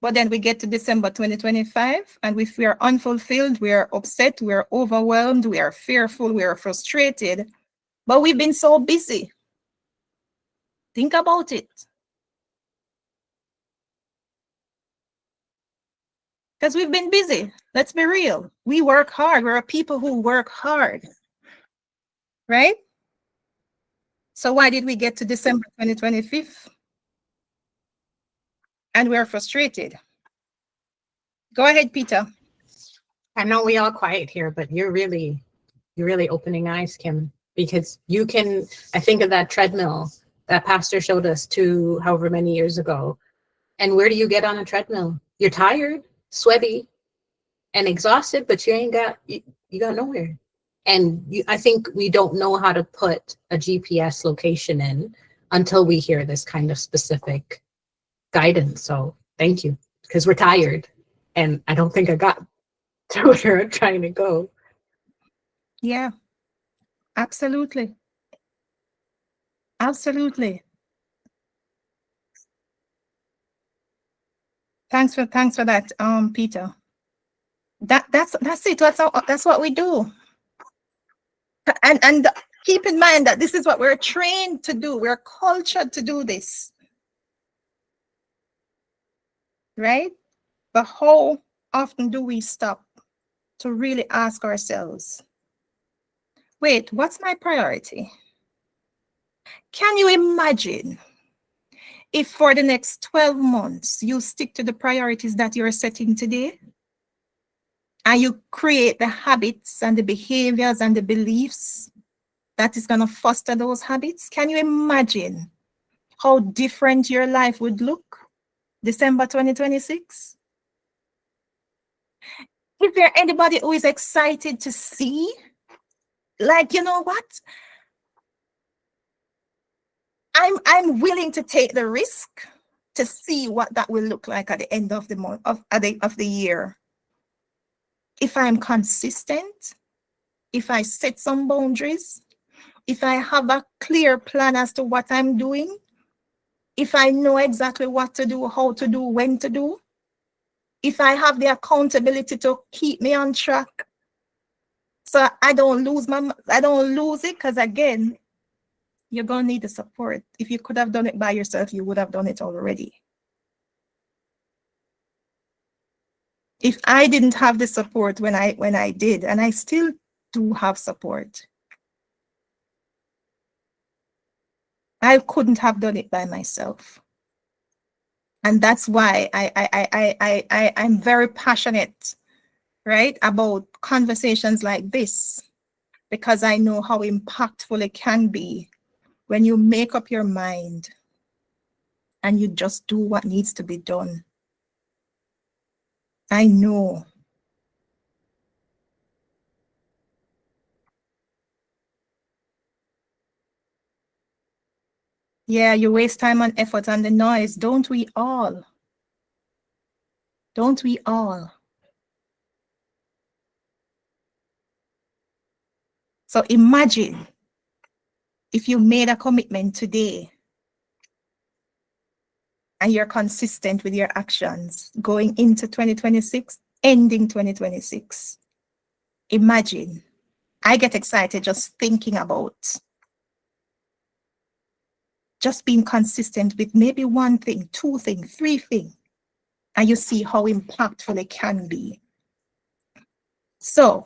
But then we get to December 2025, and if we are unfulfilled, we are upset, we are overwhelmed, we are fearful, we are frustrated, but we've been so busy. Think about it. Because we've been busy. Let's be real. We work hard. We're a people who work hard. Right? So why did we get to December 2025 and we're frustrated? Go ahead, Peter. I know we all quiet here, but you're really opening eyes, Kim, because you can, I think of that treadmill that pastor showed us to however many years ago. And where do you get on a treadmill? You're tired, sweaty, and exhausted, but you got nowhere. And I think we don't know how to put a GPS location in until we hear this kind of specific guidance. So thank you, because we're tired. And I don't think I got to where I'm trying to go. Yeah, absolutely. Absolutely. Thanks for that, Peter. That's it. That's what we do. And keep in mind that this is what we're trained to do. We're cultured to do this. Right? But how often do we stop to really ask ourselves, wait, what's my priority? Can you imagine if for the next 12 months you stick to the priorities that you're setting today and you create the habits and the behaviors and the beliefs that is going to foster those habits? Can you imagine how different your life would look December 2026? Is there anybody who is excited to see? Like, you know what? I'm willing to take the risk to see what that will look like at the end of the month of the year. If I'm consistent, if I set some boundaries, if I have a clear plan as to what I'm doing, if I know exactly what to do, how to do, when to do, if I have the accountability to keep me on track, so I don't lose it, because again, you're gonna need the support. If you could have done it by yourself, you would have done it already. If I didn't have the support when I did, and I still do have support, I couldn't have done it by myself. And that's why I'm very passionate, right, about conversations like this, because I know how impactful it can be when you make up your mind and you just do what needs to be done. I know. Yeah, you waste time and effort on the noise. Don't we all? Don't we all? So imagine if you made a commitment today and you're consistent with your actions going into 2026, ending 2026. Imagine. I get excited just thinking about just being consistent with maybe one thing, two things, three things, and you see how impactful it can be. So,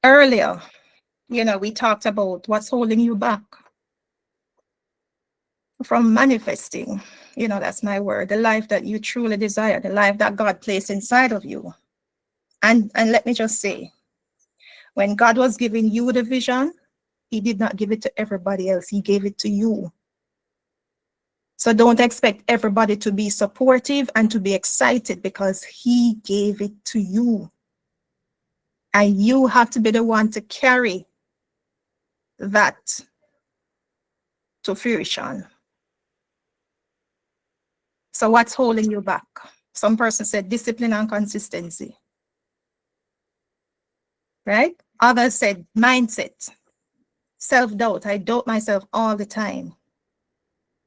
earlier, we talked about what's holding you back from manifesting. That's my word, the life that you truly desire, the life that God placed inside of you. And let me just say, when God was giving you the vision, he did not give it to everybody else. He gave it to you. So don't expect everybody to be supportive and to be excited, because he gave it to you. And you have to be the one to carry that to fruition. So what's holding you back? Some person said discipline and consistency, right? Others said mindset, self-doubt. I doubt myself all the time.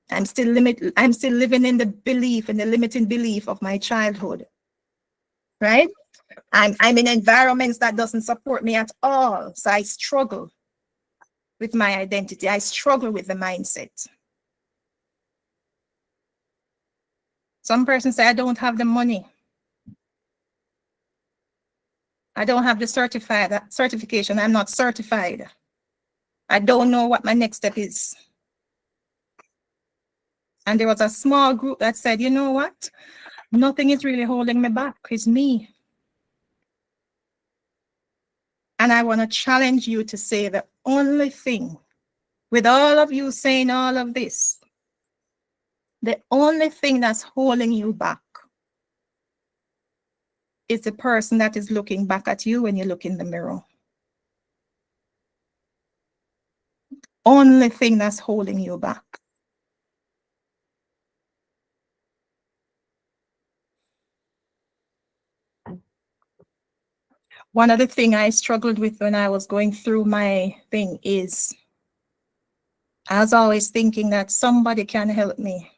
I'm still living in the belief, in the limiting belief of my childhood, right? I'm in environments that doesn't support me at all. So I struggle with my identity. I struggle with the mindset. Some person say, I don't have the money. I don't have the certification. I'm not certified. I don't know what my next step is. And there was a small group that said, you know what? Nothing is really holding me back. It's me. And I want to challenge you to say the only thing, with all of you saying all of this, the only thing that's holding you back is the person that is looking back at you when you look in the mirror. Only thing that's holding you back. One of the things I struggled with when I was going through my thing is I was always thinking that somebody can help me.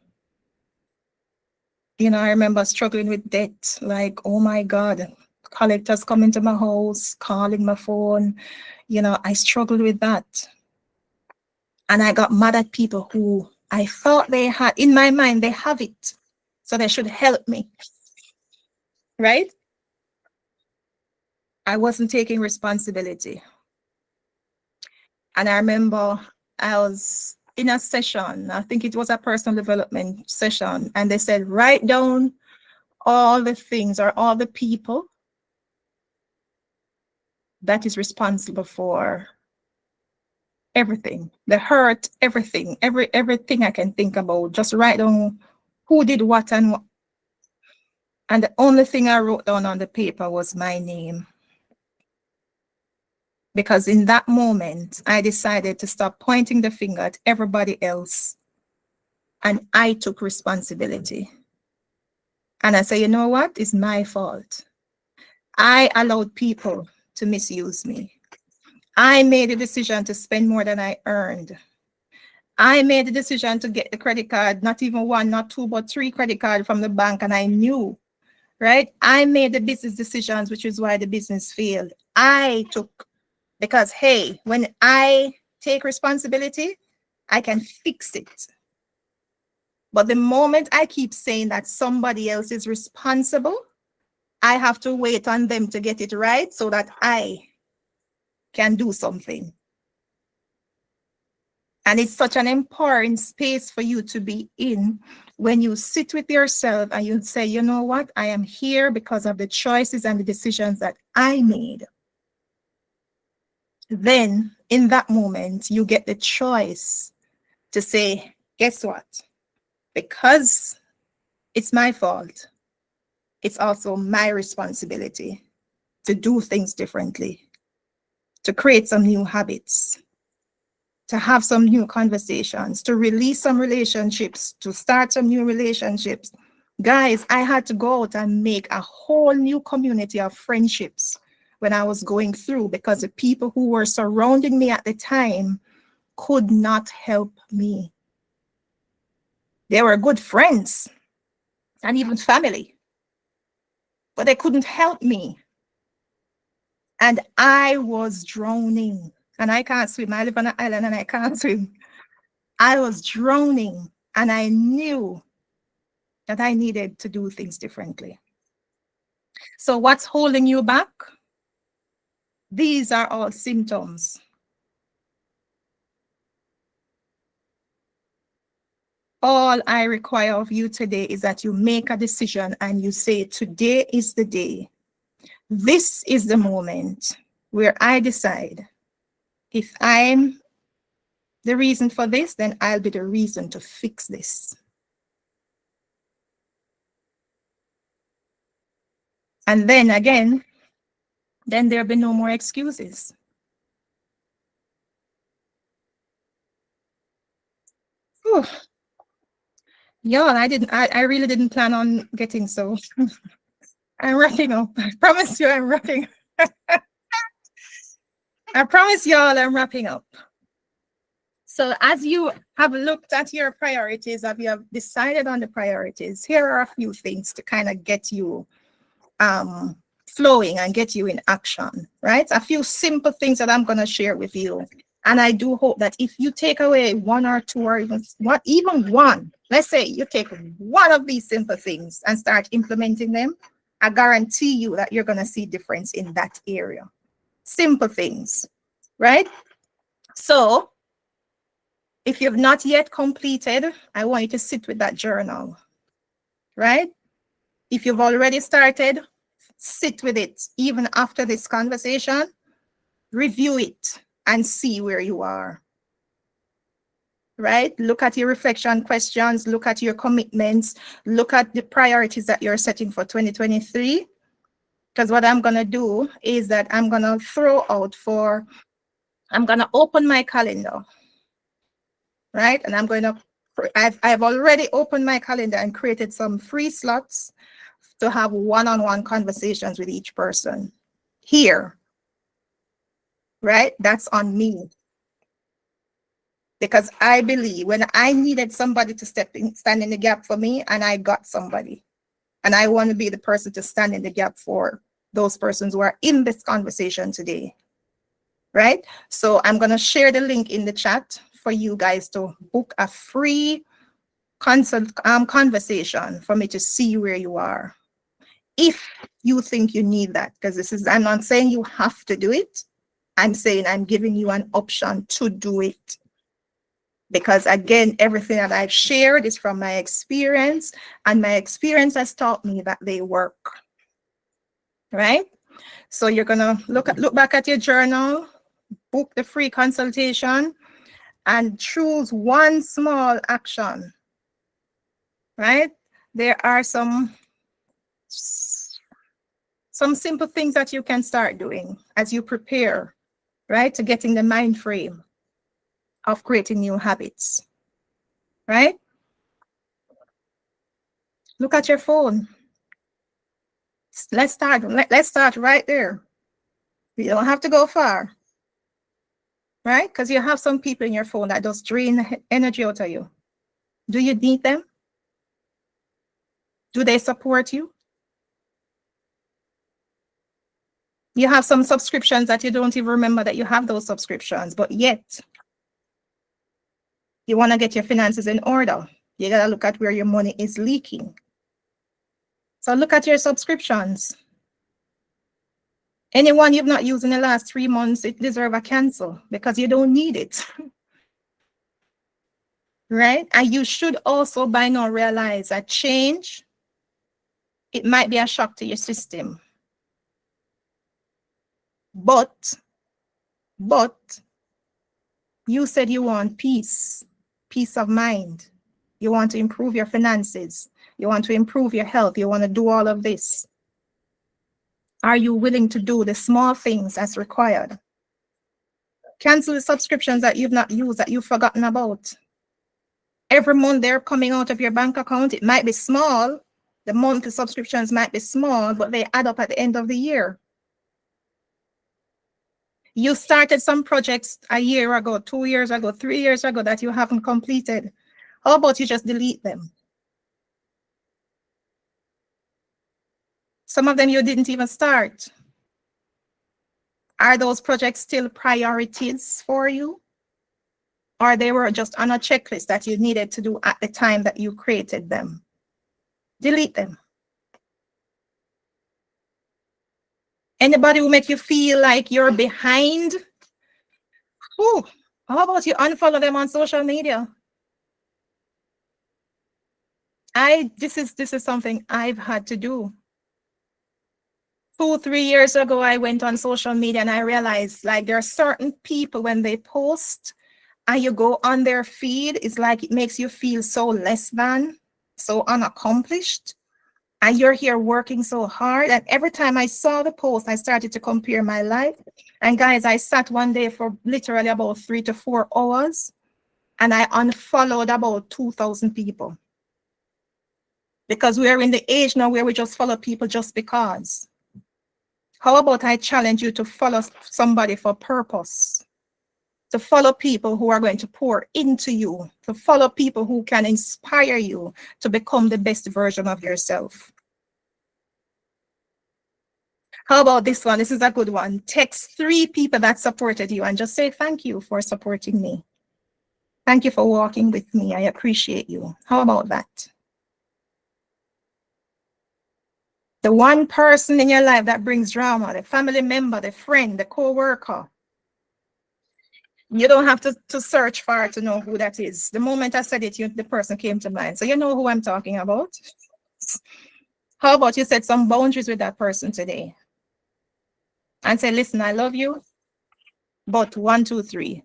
I remember struggling with debt, like, oh my God, collectors coming to my house, calling my phone. I struggled with that. And I got mad at people who I thought they had, in my mind, they have it. So they should help me, right? I wasn't taking responsibility. And I remember I was in a session, I think it was a personal development session, and they said, write down all the things or all the people that is responsible for everything, the hurt, everything, everything I can think about. Just write down who did what and what. And the only thing I wrote down on the paper was my name. Because in that moment, I decided to stop pointing the finger at everybody else. And I took responsibility. And I say, you know what? It's my fault. I allowed people to misuse me. I made a decision to spend more than I earned. I made the decision to get the credit card, not even one, not two, but three credit cards from the bank. And I knew, right? I made the business decisions, which is why the business failed. I took, because, hey, when I take responsibility, I can fix it. But the moment I keep saying that somebody else is responsible, I have to wait on them to get it right so that I can do something. And it's such an empowering space for you to be in when you sit with yourself and you say, you know what, I am here because of the choices and the decisions that I made. Then in that moment, you get the choice to say, guess what? Because it's my fault, it's also my responsibility to do things differently, to create some new habits, to have some new conversations, to release some relationships, to start some new relationships. Guys, I had to go out and make a whole new community of friendships when I was going through, because the people who were surrounding me at the time could not help me. They were good friends and even family, but they couldn't help me. And I was drowning, and I can't swim. I live on an island and I can't swim. I was drowning, and I knew that I needed to do things differently. So what's holding you back? These are all symptoms. All I require of you today is that you make a decision and you say, today is the day. This is the moment where I decide, if I'm the reason for this, then I'll be the reason to fix this. And then again, then there'll be no more excuses. Whew. Y'all, I really didn't plan on getting so. I'm wrapping up. I promise you I'm wrapping. I promise y'all I'm wrapping up. So as you have looked at your priorities, as you have decided on the priorities, here are a few things to kind of get you flowing and get you in action, right? A few simple things that I'm going to share with you. And I do hope that if you take away one or two or even one, let's say you take one of these simple things and start implementing them, I guarantee you that you're going to see difference in that area. Simple things, right? So if you've not yet completed, I want you to sit with that journal, right? If you've already started, sit with it. Even after this conversation, review it and see where you are, right? Look at your reflection questions, look at your commitments, look at the priorities that you're setting for 2023. Because what I'm going to do is that I'm going to open my calendar, right? And I've already opened my calendar and created some free slots to have one-on-one conversations with each person here, right? That's on me. Because I believe when I needed somebody to stand in the gap for me, and I got somebody, and I want to be the person to stand in the gap for those persons who are in this conversation today, right? So I'm going to share the link in the chat for you guys to book a free conversation for me to see where you are. If you think you need that, because I'm not saying you have to do it. I'm saying I'm giving you an option to do it. Because again, everything that I've shared is from my experience, and my experience has taught me that they work, right? So you're gonna look back at your journal, book the free consultation, and choose one small action, right? There are some simple things that you can start doing as you prepare, right, to get in the mind frame of creating new habits, right? Look at your phone. Let's start right there. You don't have to go far, right? Because you have some people in your phone that just drain energy out of you. Do you need them? Do they support you? You have some subscriptions that you don't even remember that you have those subscriptions, but yet you want to get your finances in order. You got to look at where your money is leaking. So look at your subscriptions. Anyone you've not used in the last 3 months, it deserves a cancel because you don't need it. right? And you should also by now realize that change, it might be a shock to your system. But you said you want peace of mind. You want to improve your finances. You want to improve your health. You want to do all of this. Are you willing to do the small things as required? Cancel the subscriptions that you've not used, that you've forgotten about. Every month they're coming out of your bank account. It might be small. The monthly subscriptions might be small, but they add up at the end of the year. You started some projects a year ago, 2 years ago, 3 years ago that you haven't completed. How about you just delete them? Some of them you didn't even start. Are those projects still priorities for you? Or they were just on a checklist that you needed to do at the time that you created them? Delete them. Anybody who make you feel like you're behind? Oh, how about you unfollow them on social media? This is something I've had to do. 2, 3 years ago, I went on social media and I realized like there are certain people when they post and you go on their feed, it's like it makes you feel so less than, so unaccomplished. And you're here working so hard. And every time I saw the post, I started to compare my life. And guys, I sat one day for literally about 3 to 4 hours and I unfollowed about 2,000 people. Because we are in the age now where we just follow people just because. How about I challenge you to follow somebody for purpose? To follow people who are going to pour into you, to follow people who can inspire you to become the best version of yourself. How about this one? This is a good one. Text 3 people that supported you and just say thank you for supporting me. Thank you for walking with me. I appreciate you. How about that? The one person in your life that brings drama, the family member, the friend, the co-worker. You don't have to search far to know who that is. The moment I said it, the person came to mind. So you know who I'm talking about. How about you set some boundaries with that person today? And say, listen, I love you, but 1, 2, 3.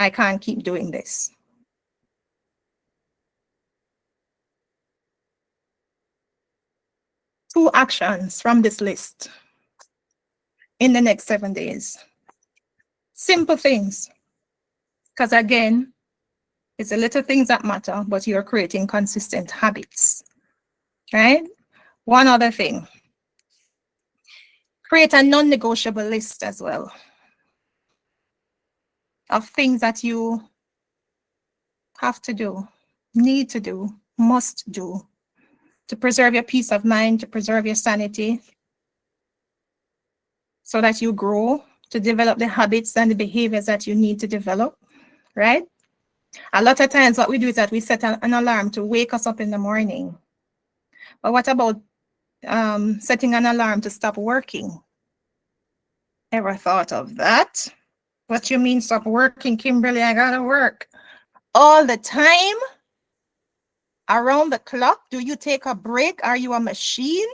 I can't keep doing this. Two actions from this list in the next 7 days. Simple things. Because again, it's the little things that matter, but you're creating consistent habits. Right? One other thing. Create a non-negotiable list as well of things that you have to do, need to do, must do to preserve your peace of mind, to preserve your sanity, so that you grow, to develop the habits and the behaviors that you need to develop, right? A lot of times what we do is that we set an alarm to wake us up in the morning. But what about setting an alarm to stop working? Ever thought of that? What you mean stop working, Kimberly? I gotta work all the time, around the clock. Do you take a break? Are you a machine?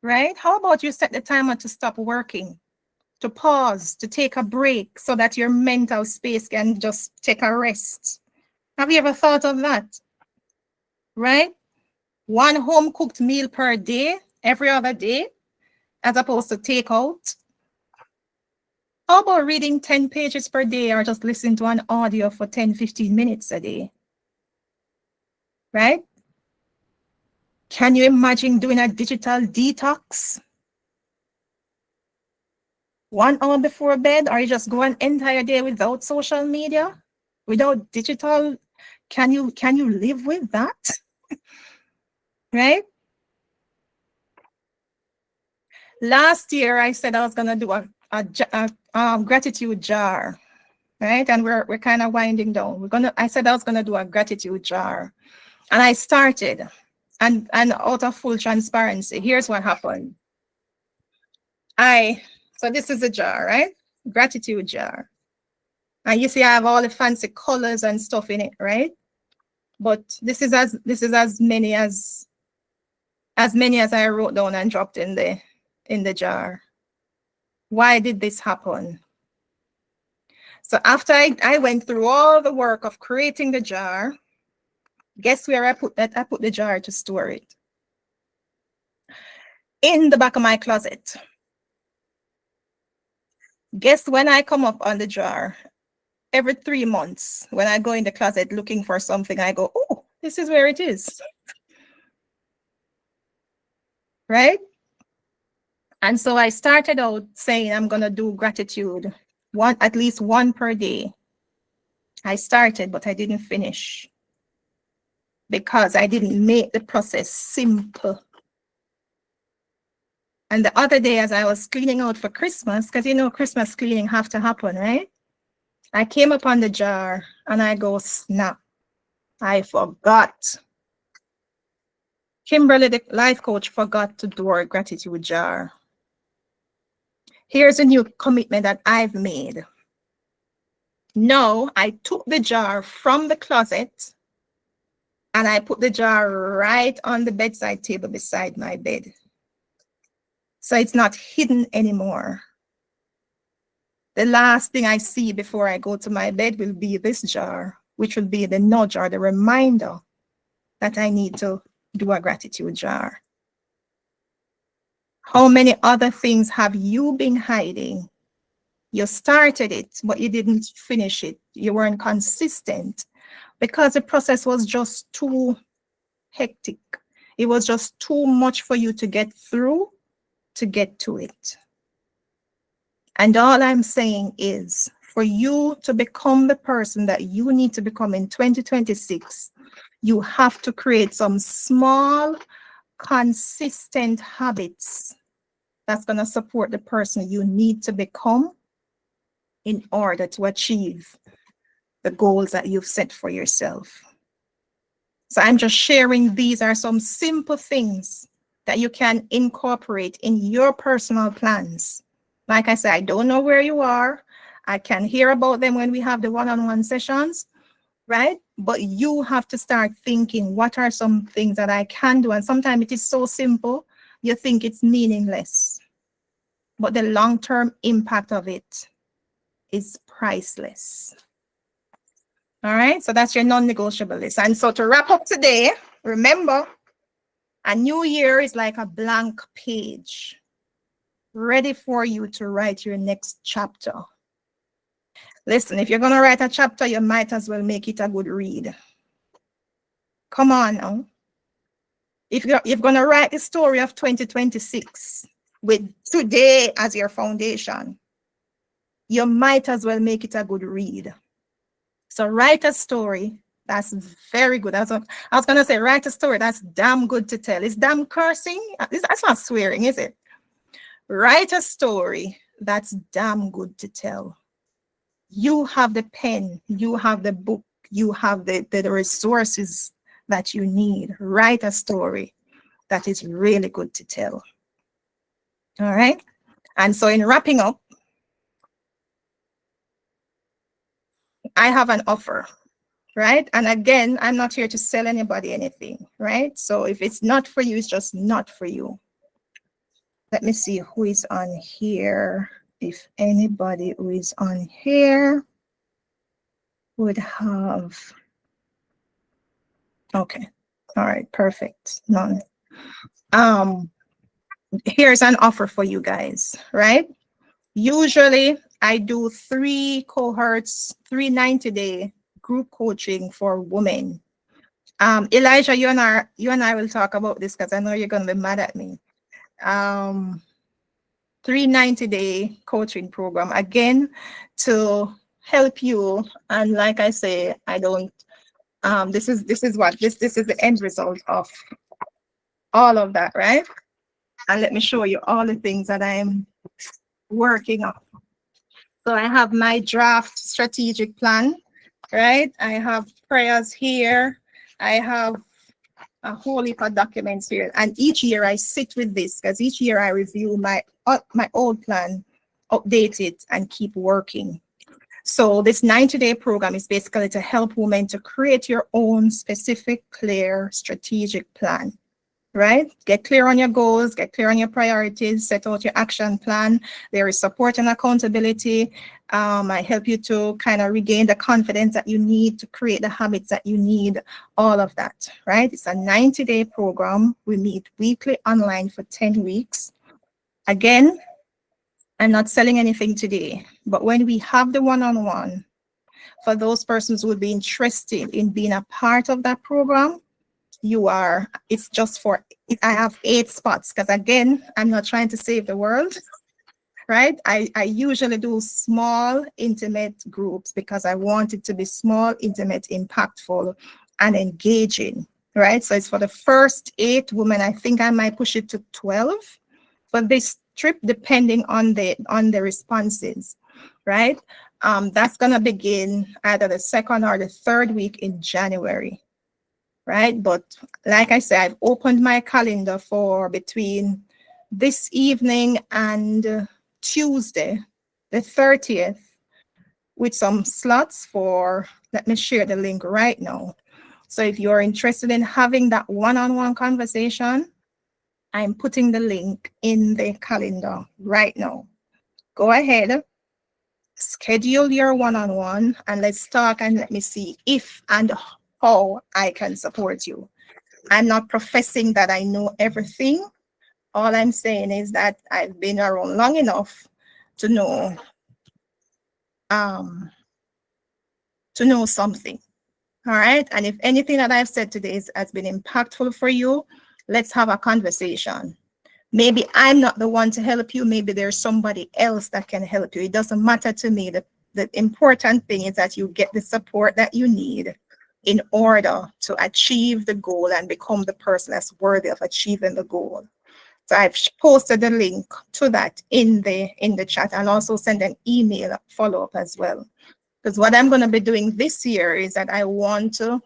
Right? How about you set the timer to stop working, to pause, to take a break so that your mental space can just take a rest? Have you ever thought of that? Right? One home cooked meal per day, every other day, as opposed to takeout. How about reading 10 pages per day or just listening to an audio for 10, 15 minutes a day? Right? Can you imagine doing a digital detox? 1 hour before bed, or you just go an entire day without social media, without digital? Can you live with that? Right? Last year, I said I was gonna do a gratitude jar, right? And we're kind of winding down. I said I was gonna do a gratitude jar, and I started, and out of full transparency, here's what happened. So this is a jar, right? Gratitude jar. And you see I have all the fancy colors and stuff in it, right? But this is as many as I wrote down and dropped in the jar. Why did this happen? So after I went through all the work of creating the jar, guess where I put that? I put the jar to store it. In the back of my closet. Guess when I come up on the jar? Every 3 months, when I go in the closet looking for something, I go, oh, this is where it is. Right? And so I started out saying I'm going to do gratitude, at least one per day. I started, but I didn't finish because I didn't make the process simple. And the other day, as I was cleaning out for Christmas, because you know Christmas cleaning have to happen, right? I came upon the jar and I go, snap, I forgot. Kimberly, the life coach, forgot to do our gratitude jar. Here's a new commitment that I've made. No, I took the jar from the closet and I put the jar right on the bedside table beside my bed. So it's not hidden anymore. The last thing I see before I go to my bed will be this jar, which will be the nudge or the reminder that I need to do a gratitude jar. How many other things have you been hiding? You started it, but you didn't finish it. You weren't consistent because the process was just too hectic. It was just too much for you to get through to get to it. And all I'm saying is for you to become the person that you need to become in 2026, you have to create some small, consistent habits that's going to support the person you need to become in order to achieve the goals that you've set for yourself. So I'm just sharing these are some simple things that you can incorporate in your personal plans. Like I said, I don't know where you are. I can hear about them when we have the one-on-one sessions, right? But you have to start thinking, what are some things that I can do? And sometimes it is so simple, you think it's meaningless. But the long-term impact of it is priceless. All right, so that's your non-negotiable list. And so to wrap up today, remember, a new year is like a blank page, ready for you to write your next chapter. Listen, if you're going to write a chapter, you might as well make it a good read. Come on now. If you're going to write the story of 2026 with today as your foundation, you might as well make it a good read. So write a story that's very good. I was going to say, write a story that's damn good to tell. Is damn cursing? That's not swearing, is it? Write a story that's damn good to tell. You have the pen, you have the book, you have the resources that you need. Write a story that is really good to tell. All right? And so in wrapping up, I have an offer, right? And again, I'm not here to sell anybody anything, right? So if it's not for you, it's just not for you. Let me see who is on here. If anybody who is on here would have, okay, all right, perfect, none. Here's an offer for you guys, right? Usually I do 3 cohorts, 3 90-day group coaching for women. Elijah, you and I will talk about this because I know you're going to be mad at me. 3 90-day coaching program, again, to help you. And like I say, I don't, this is the end result of all of that, right? And let me show you all the things that I'm working on. So I have my draft strategic plan, right? I have prayers here. I have a whole heap of documents here. And each year I sit with this because each year I review my old plan, update it, and keep working. So this 90-day program is basically to help women to create your own specific, clear, strategic plan, right? Get clear on your goals, get clear on your priorities, set out your action plan. There is support and accountability. I help you to kind of regain the confidence that you need to create the habits that you need, all of that, right? It's a 90-day program. We meet weekly online for 10 weeks. Again, I'm not selling anything today, but when we have the one-on-one, for those persons who would be interested in being a part of that program, it's just for, I have 8 spots, because again, I'm not trying to save the world, right? I usually do small, intimate groups because I want it to be small, intimate, impactful, and engaging, right? So it's for the first 8 women. I think I might push it to 12 for this trip, depending on the responses, right? That's gonna begin either the second or the third week in January, right? But like I said, I've opened my calendar for between this evening and Tuesday, the 30th, with some slots for, let me share the link right now. So if you're interested in having that one-on-one conversation, I'm putting the link in the calendar right now. Go ahead, schedule your one-on-one, and let's talk, and let me see if and how I can support you. I'm not professing that I know everything. All I'm saying is that I've been around long enough to know something. All right. And if anything that I've said today has been impactful for you, let's have a conversation. Maybe I'm not the one to help you. Maybe there's somebody else that can help you. It doesn't matter to me. The important thing is that you get the support that you need in order to achieve the goal and become the person that's worthy of achieving the goal. So I've posted the link to that in the chat. I'll also send an email follow-up as well. Because what I'm going to be doing this year is that I want to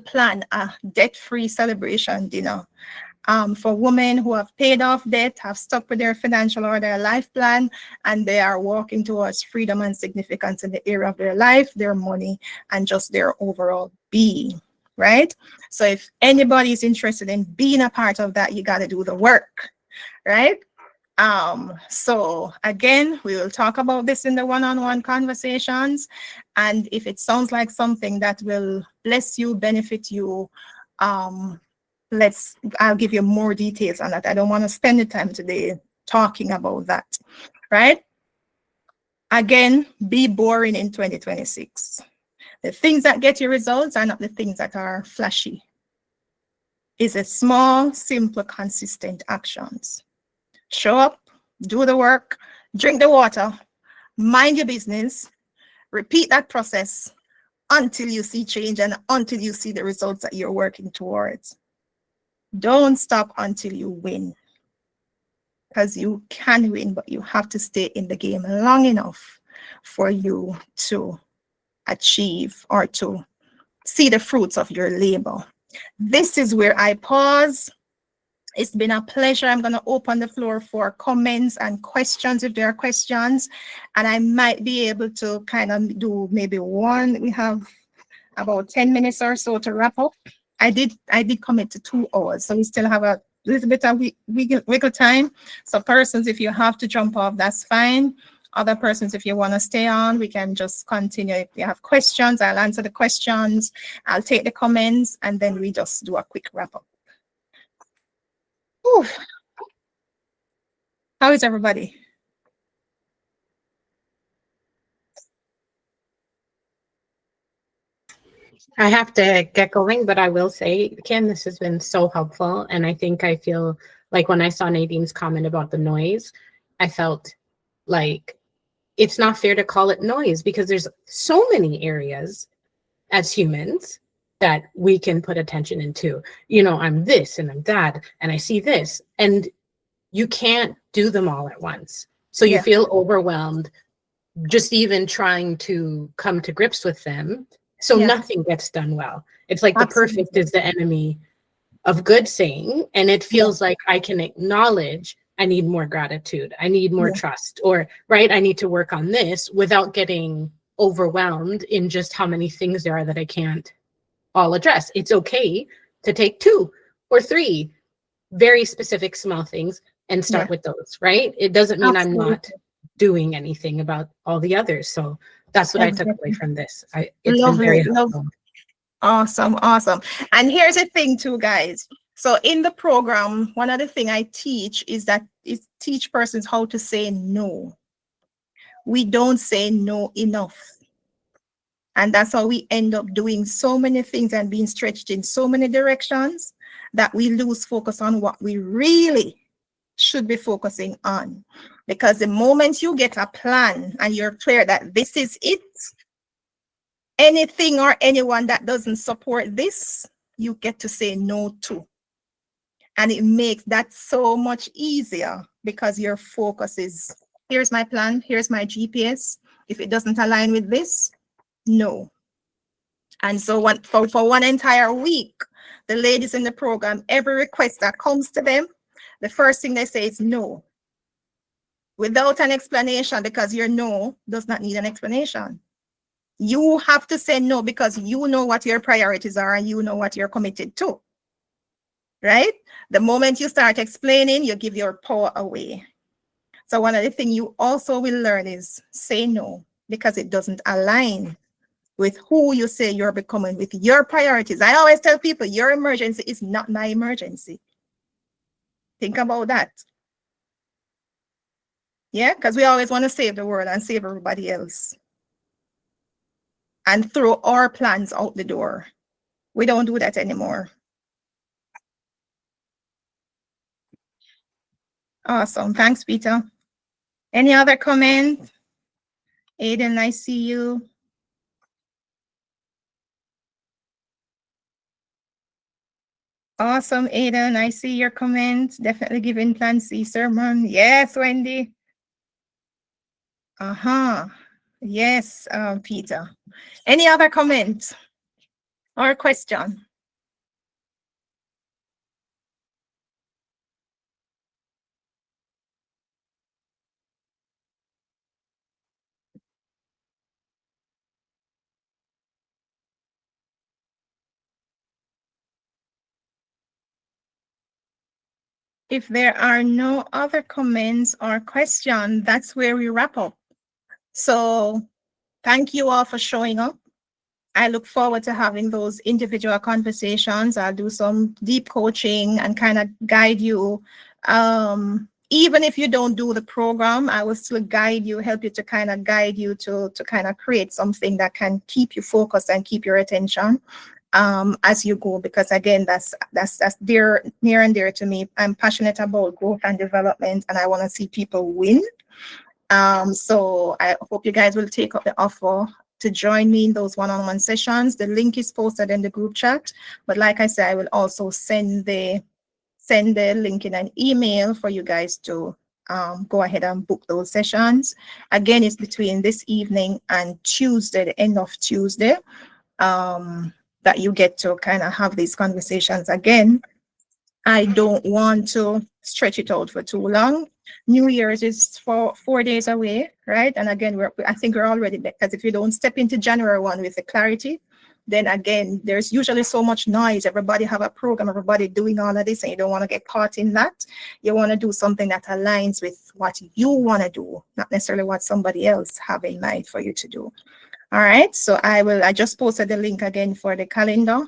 plan a debt-free celebration dinner for women who have paid off debt, have stuck with their financial or their life plan, and they are walking towards freedom and significance in the area of their life, their money, and just their overall being, right? So if anybody is interested in being a part of that, you got to do the work, right? So again, we will talk about this in the one-on-one conversations. And if it sounds like something that will bless you, benefit you, I'll give you more details on that. I don't want to spend the time today talking about that, right? Again, be boring in 2026. The things that get you results are not the things that are flashy. It's a small, simple, consistent actions. Show up, do the work, drink the water, mind your business, repeat that process until you see change and until you see the results that you're working towards. Don't stop until you win, because you can win, but you have to stay in the game long enough for you to achieve or to see the fruits of your labor. This is where I pause. It's been a pleasure. I'm going to open the floor for comments and questions if there are questions. And I might be able to kind of do maybe one. We have about 10 minutes or so to wrap up. I did commit to 2 hours, so we still have a little bit of wiggle time. So persons, if you have to jump off, that's fine. Other persons, if you want to stay on, we can just continue. If you have questions, I'll answer the questions. I'll take the comments, and then we just do a quick wrap up. Whew. How is everybody? I have to get going, but I will say, Kim, this has been so helpful. And I think I feel like when I saw Nadine's comment about the noise, I felt like it's not fair to call it noise, because there's so many areas as humans that we can put attention into. You know, I'm this and I'm that, and I see this, and you can't do them all at once. So you feel overwhelmed just even trying to come to grips with them. So nothing gets done well. It's like Absolutely. The perfect is the enemy of good saying. And it feels like I can acknowledge I need more gratitude, I need more Yeah. trust, or right, I need to work on this, without getting overwhelmed in just how many things there are that I can't all address. It's okay to take 2 or 3 very specific small things and Yeah. start with those, right? It doesn't mean I'm not Absolutely. doing anything about all the others. So that's what I took away Exactly. from this. It's been Lovely. very Love. helpful. Awesome. Awesome. And here's the thing too, guys. So in the program, one of the thing I teach is teach persons how to say no. We don't say no enough. And that's how we end up doing so many things and being stretched in so many directions that we lose focus on what we really should be focusing on. Because the moment you get a plan and you're clear that this is it, anything or anyone that doesn't support this, you get to say no to. And it makes that so much easier because your focus is here's my plan, here's my GPS. If it doesn't align with this, no. And so for one entire week, the ladies in the program, every request that comes to them, the first thing they say is no, without an explanation, because your no does not need an explanation. You have to say no because you know what your priorities are and you know what you're committed to, right? The moment you start explaining, you give your power away. So one of the things you also will learn is say no because it doesn't align with who you say you're becoming, with your priorities. I always tell people your emergency is not my emergency. Think about that. Yeah, because we always want to save the world and save everybody else and throw our plans out the door. We don't do that anymore. Awesome. Thanks, Peter. Any other comment? Aiden, I see you. Awesome, Aiden. I see your comment. Definitely giving plan C sermon. Yes, Wendy. Uh-huh. Yes, Peter. Any other comment or question? If there are no other comments or questions, that's where we wrap up. So thank you all for showing up. I look forward to having those individual conversations. I'll do some deep coaching and kind of guide you. Even if you don't do the program, I will still guide you, help you to kind of guide you to kind of create something that can keep you focused and keep your attention as you go, because again, that's dear, near and dear to me. I'm passionate about growth and development, and I want to see people win. So I hope you guys will take up the offer to join me in those one-on-one sessions. The link is posted in the group chat, but like I said, I will also send the link in an email for you guys to go ahead and book those sessions. Again, it's between this evening and Tuesday, the end of Tuesday, that you get to kind of have these conversations again. I don't want to stretch it out for too long. New Year's is 4 days away, right? And again, I think we're already there, because if you don't step into January 1 with the clarity, then again, there's usually so much noise. Everybody have a program, everybody doing all of this, and you don't want to get caught in that. You want to do something that aligns with what you want to do, not necessarily what somebody else have in mind for you to do. All right, so I just posted the link again for the calendar.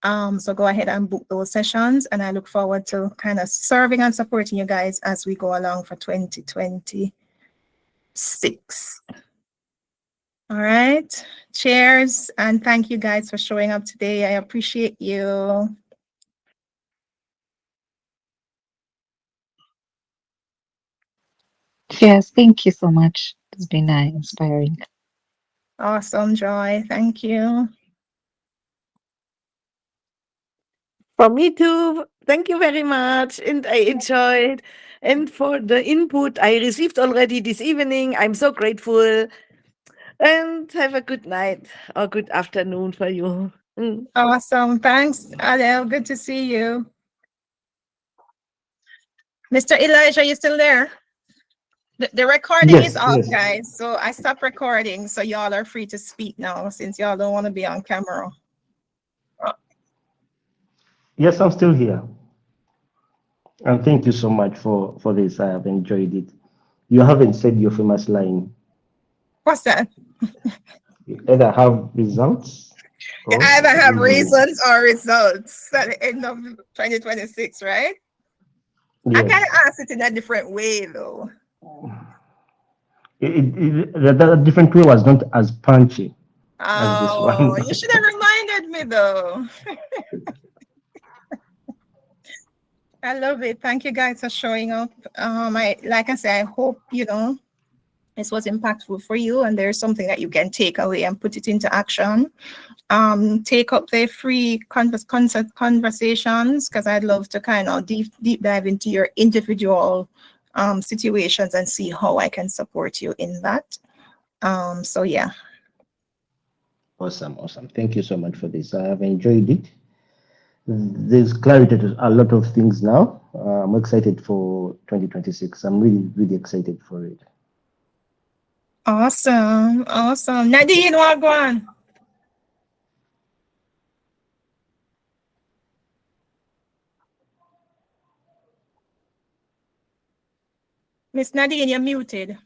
So go ahead and book those sessions, and I look forward to kind of serving and supporting you guys as we go along for 2026. All right, cheers, and thank you guys for showing up today. I appreciate you. Yes, thank you so much. It's been inspiring. Awesome, Joy. Thank you. For me too. Thank you very much. And I enjoyed. And for the input I received already this evening, I'm so grateful. And have a good night or good afternoon for you. Mm. Awesome. Thanks, Adele. Good to see you. Mr. Elijah, you still there? The recording is Yes, off, yes. guys. So I stopped recording. So y'all are free to speak now since y'all don't want to be on camera. Yes, I'm still here. And thank you so much for this. I have enjoyed it. You haven't said your famous line. What's that? You either have results You or either have reasons. reasons or results at the end of 2026, right? I kind Yes. of asked it in a different way, though. The different way was not as punchy as this Oh, one. you should have reminded me, though. I love it. Thank you guys for showing up. Like I said, I hope this was impactful for you, and there's something that you can take away and put it into action. Take up the free conversations because I'd love to kind of deep dive into your individual situations and see how I can support you in that. So yeah. Awesome, awesome. Thank you so much for this. I have enjoyed it. There's clarity to a lot of things now. I'm excited for 2026. I'm really, really excited for it. Awesome. Awesome. Nadine, Wagwan. Miss Nadine, you're muted.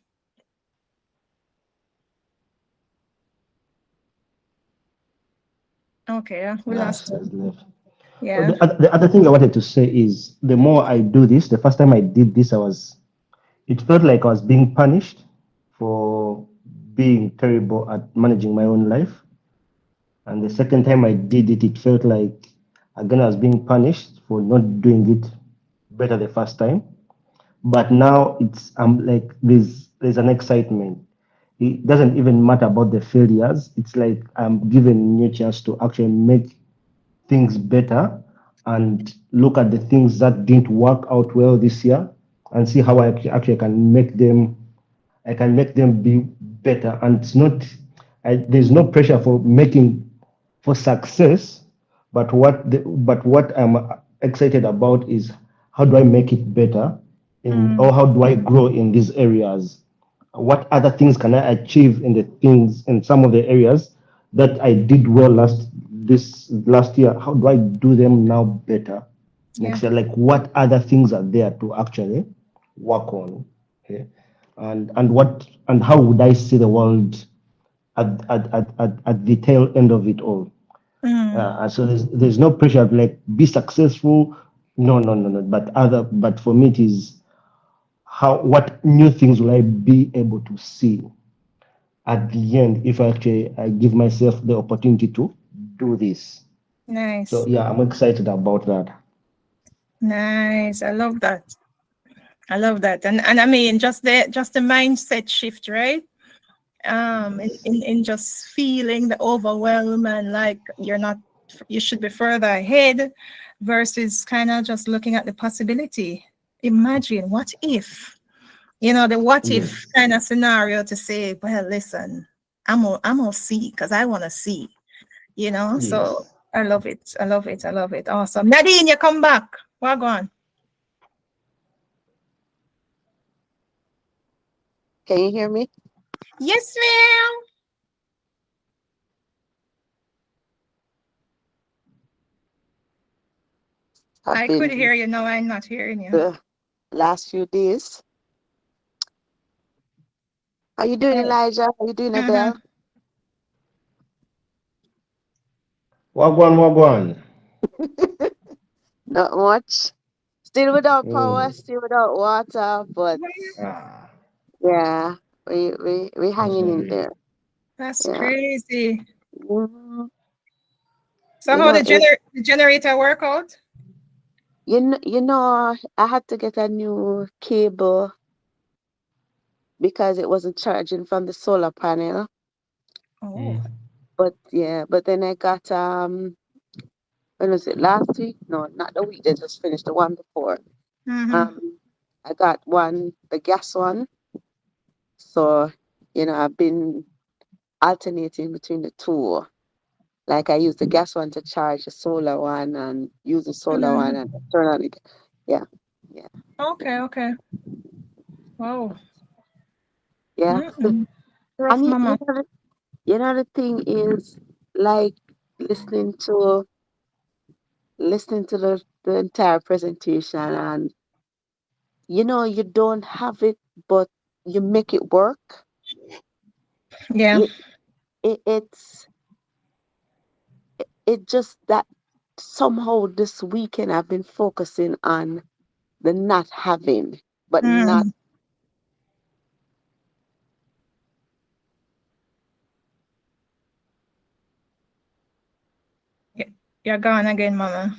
Okay, we Yeah, lost so you. it's left. Yeah. The other thing I wanted to say is the more I do this, the first time I did this, it felt like I was being punished for being terrible at managing my own life. And the second time I did it, it felt like again I was being punished for not doing it better the first time. But now it's like there's an excitement. It doesn't even matter about the failures. It's like I'm given new chance to actually make things better and look at the things that didn't work out well this year and see how actually I can make them be better. And it's not there's no pressure for making for success, but what I'm excited about is how do I make it better in Mm, or how do I grow in these areas? What other things can I achieve in some of the areas that I did well this last year? How do I do them now better yeah. next year? Like what other things are there to actually work on? Okay? And how would I see the world at the tail end of it all? Mm, So there's no pressure to like be successful. No, no, no, no. But for me it is what new things will I be able to see at the end if I give myself the opportunity to do this. So nice. yeah, I'm excited about that. Nice. I love that. I love that. And I mean just the mindset shift, right? Yes. In just feeling the overwhelm and like you should be further ahead versus kind of just looking at the possibility. Imagine what if, the what if Yes. kind of scenario to say, well, listen, I'm gonna see because I want to see. So Yes. I love it. I love it. I love it. Awesome. Nadine, you come back. Well on. Can you hear me? Yes, ma'am. I've I could been hear you. No, I'm not hearing you. the last few days. How you doing, Oh. Elijah? How you doing, Mm-hmm. Adele? Wagwan, wagwan. Not much. Still without power, Mm. still without water, but Ah, yeah, we I'm hanging in sorry. there. That's Yeah. crazy. Mhm. So You how know the it. the generator work out? You know, I had to get a new cable because it wasn't charging from the solar panel. Oh. Mm. But then I got when was it, last week? No, not the week they just finished, the one before. Mm-hmm. Um, I got the gas one. So, I've been alternating between the two. Like I use the gas one to charge the solar one and use the solar one Mm. and turn on the yeah, yeah. Okay, okay. Wow. Yeah. Mm-mm. Rough And mama. you know the thing is like listening to the entire presentation, and you don't have it, but you make it work. Yeah. You, it's it just that somehow this weekend I've been focusing on the not having, but not. Mm. Yeah. You're gone again, mama.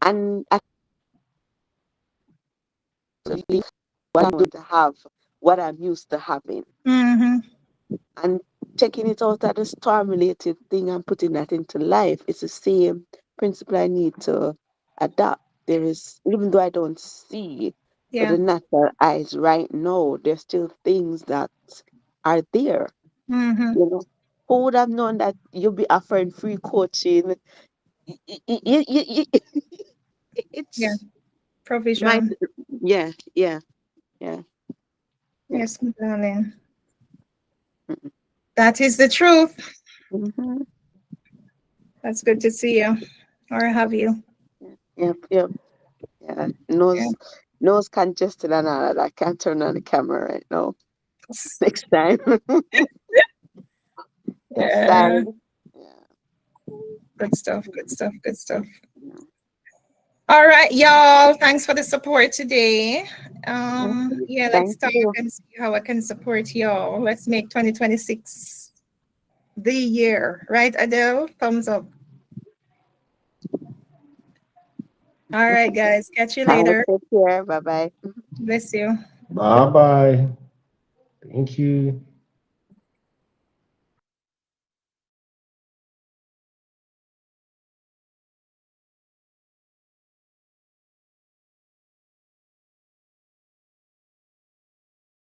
And actually what I want to have, what I'm used to having, Mm-hmm. and taking it out of the storm related thing and putting that into life. It's the same principle I need to adapt. There is, even though I don't see with Yeah. the natural eyes right now, there's still things that are there. Mm-hmm. You know, who would have known that you'll be offering free coaching? Yeah. It's my, Provision. yeah, yeah, yeah, yeah. Yes, my darling. That is the truth. Mm-hmm. That's good to see you or have you. Yep, yep. Yeah, Yeah. nose congested and all of that. Can't turn on the camera right now. Next time. Yeah, Yeah. sorry. Yeah. Good stuff. Good stuff. Good stuff. All right, y'all. Thanks for the support today. Yeah, let's Thank talk you. and see how I can support y'all. Let's make 2026 the year, right, Adele? Thumbs up. All right, guys. Catch you All right, later. take care. Bye bye. Bless you. Bye bye. Thank you.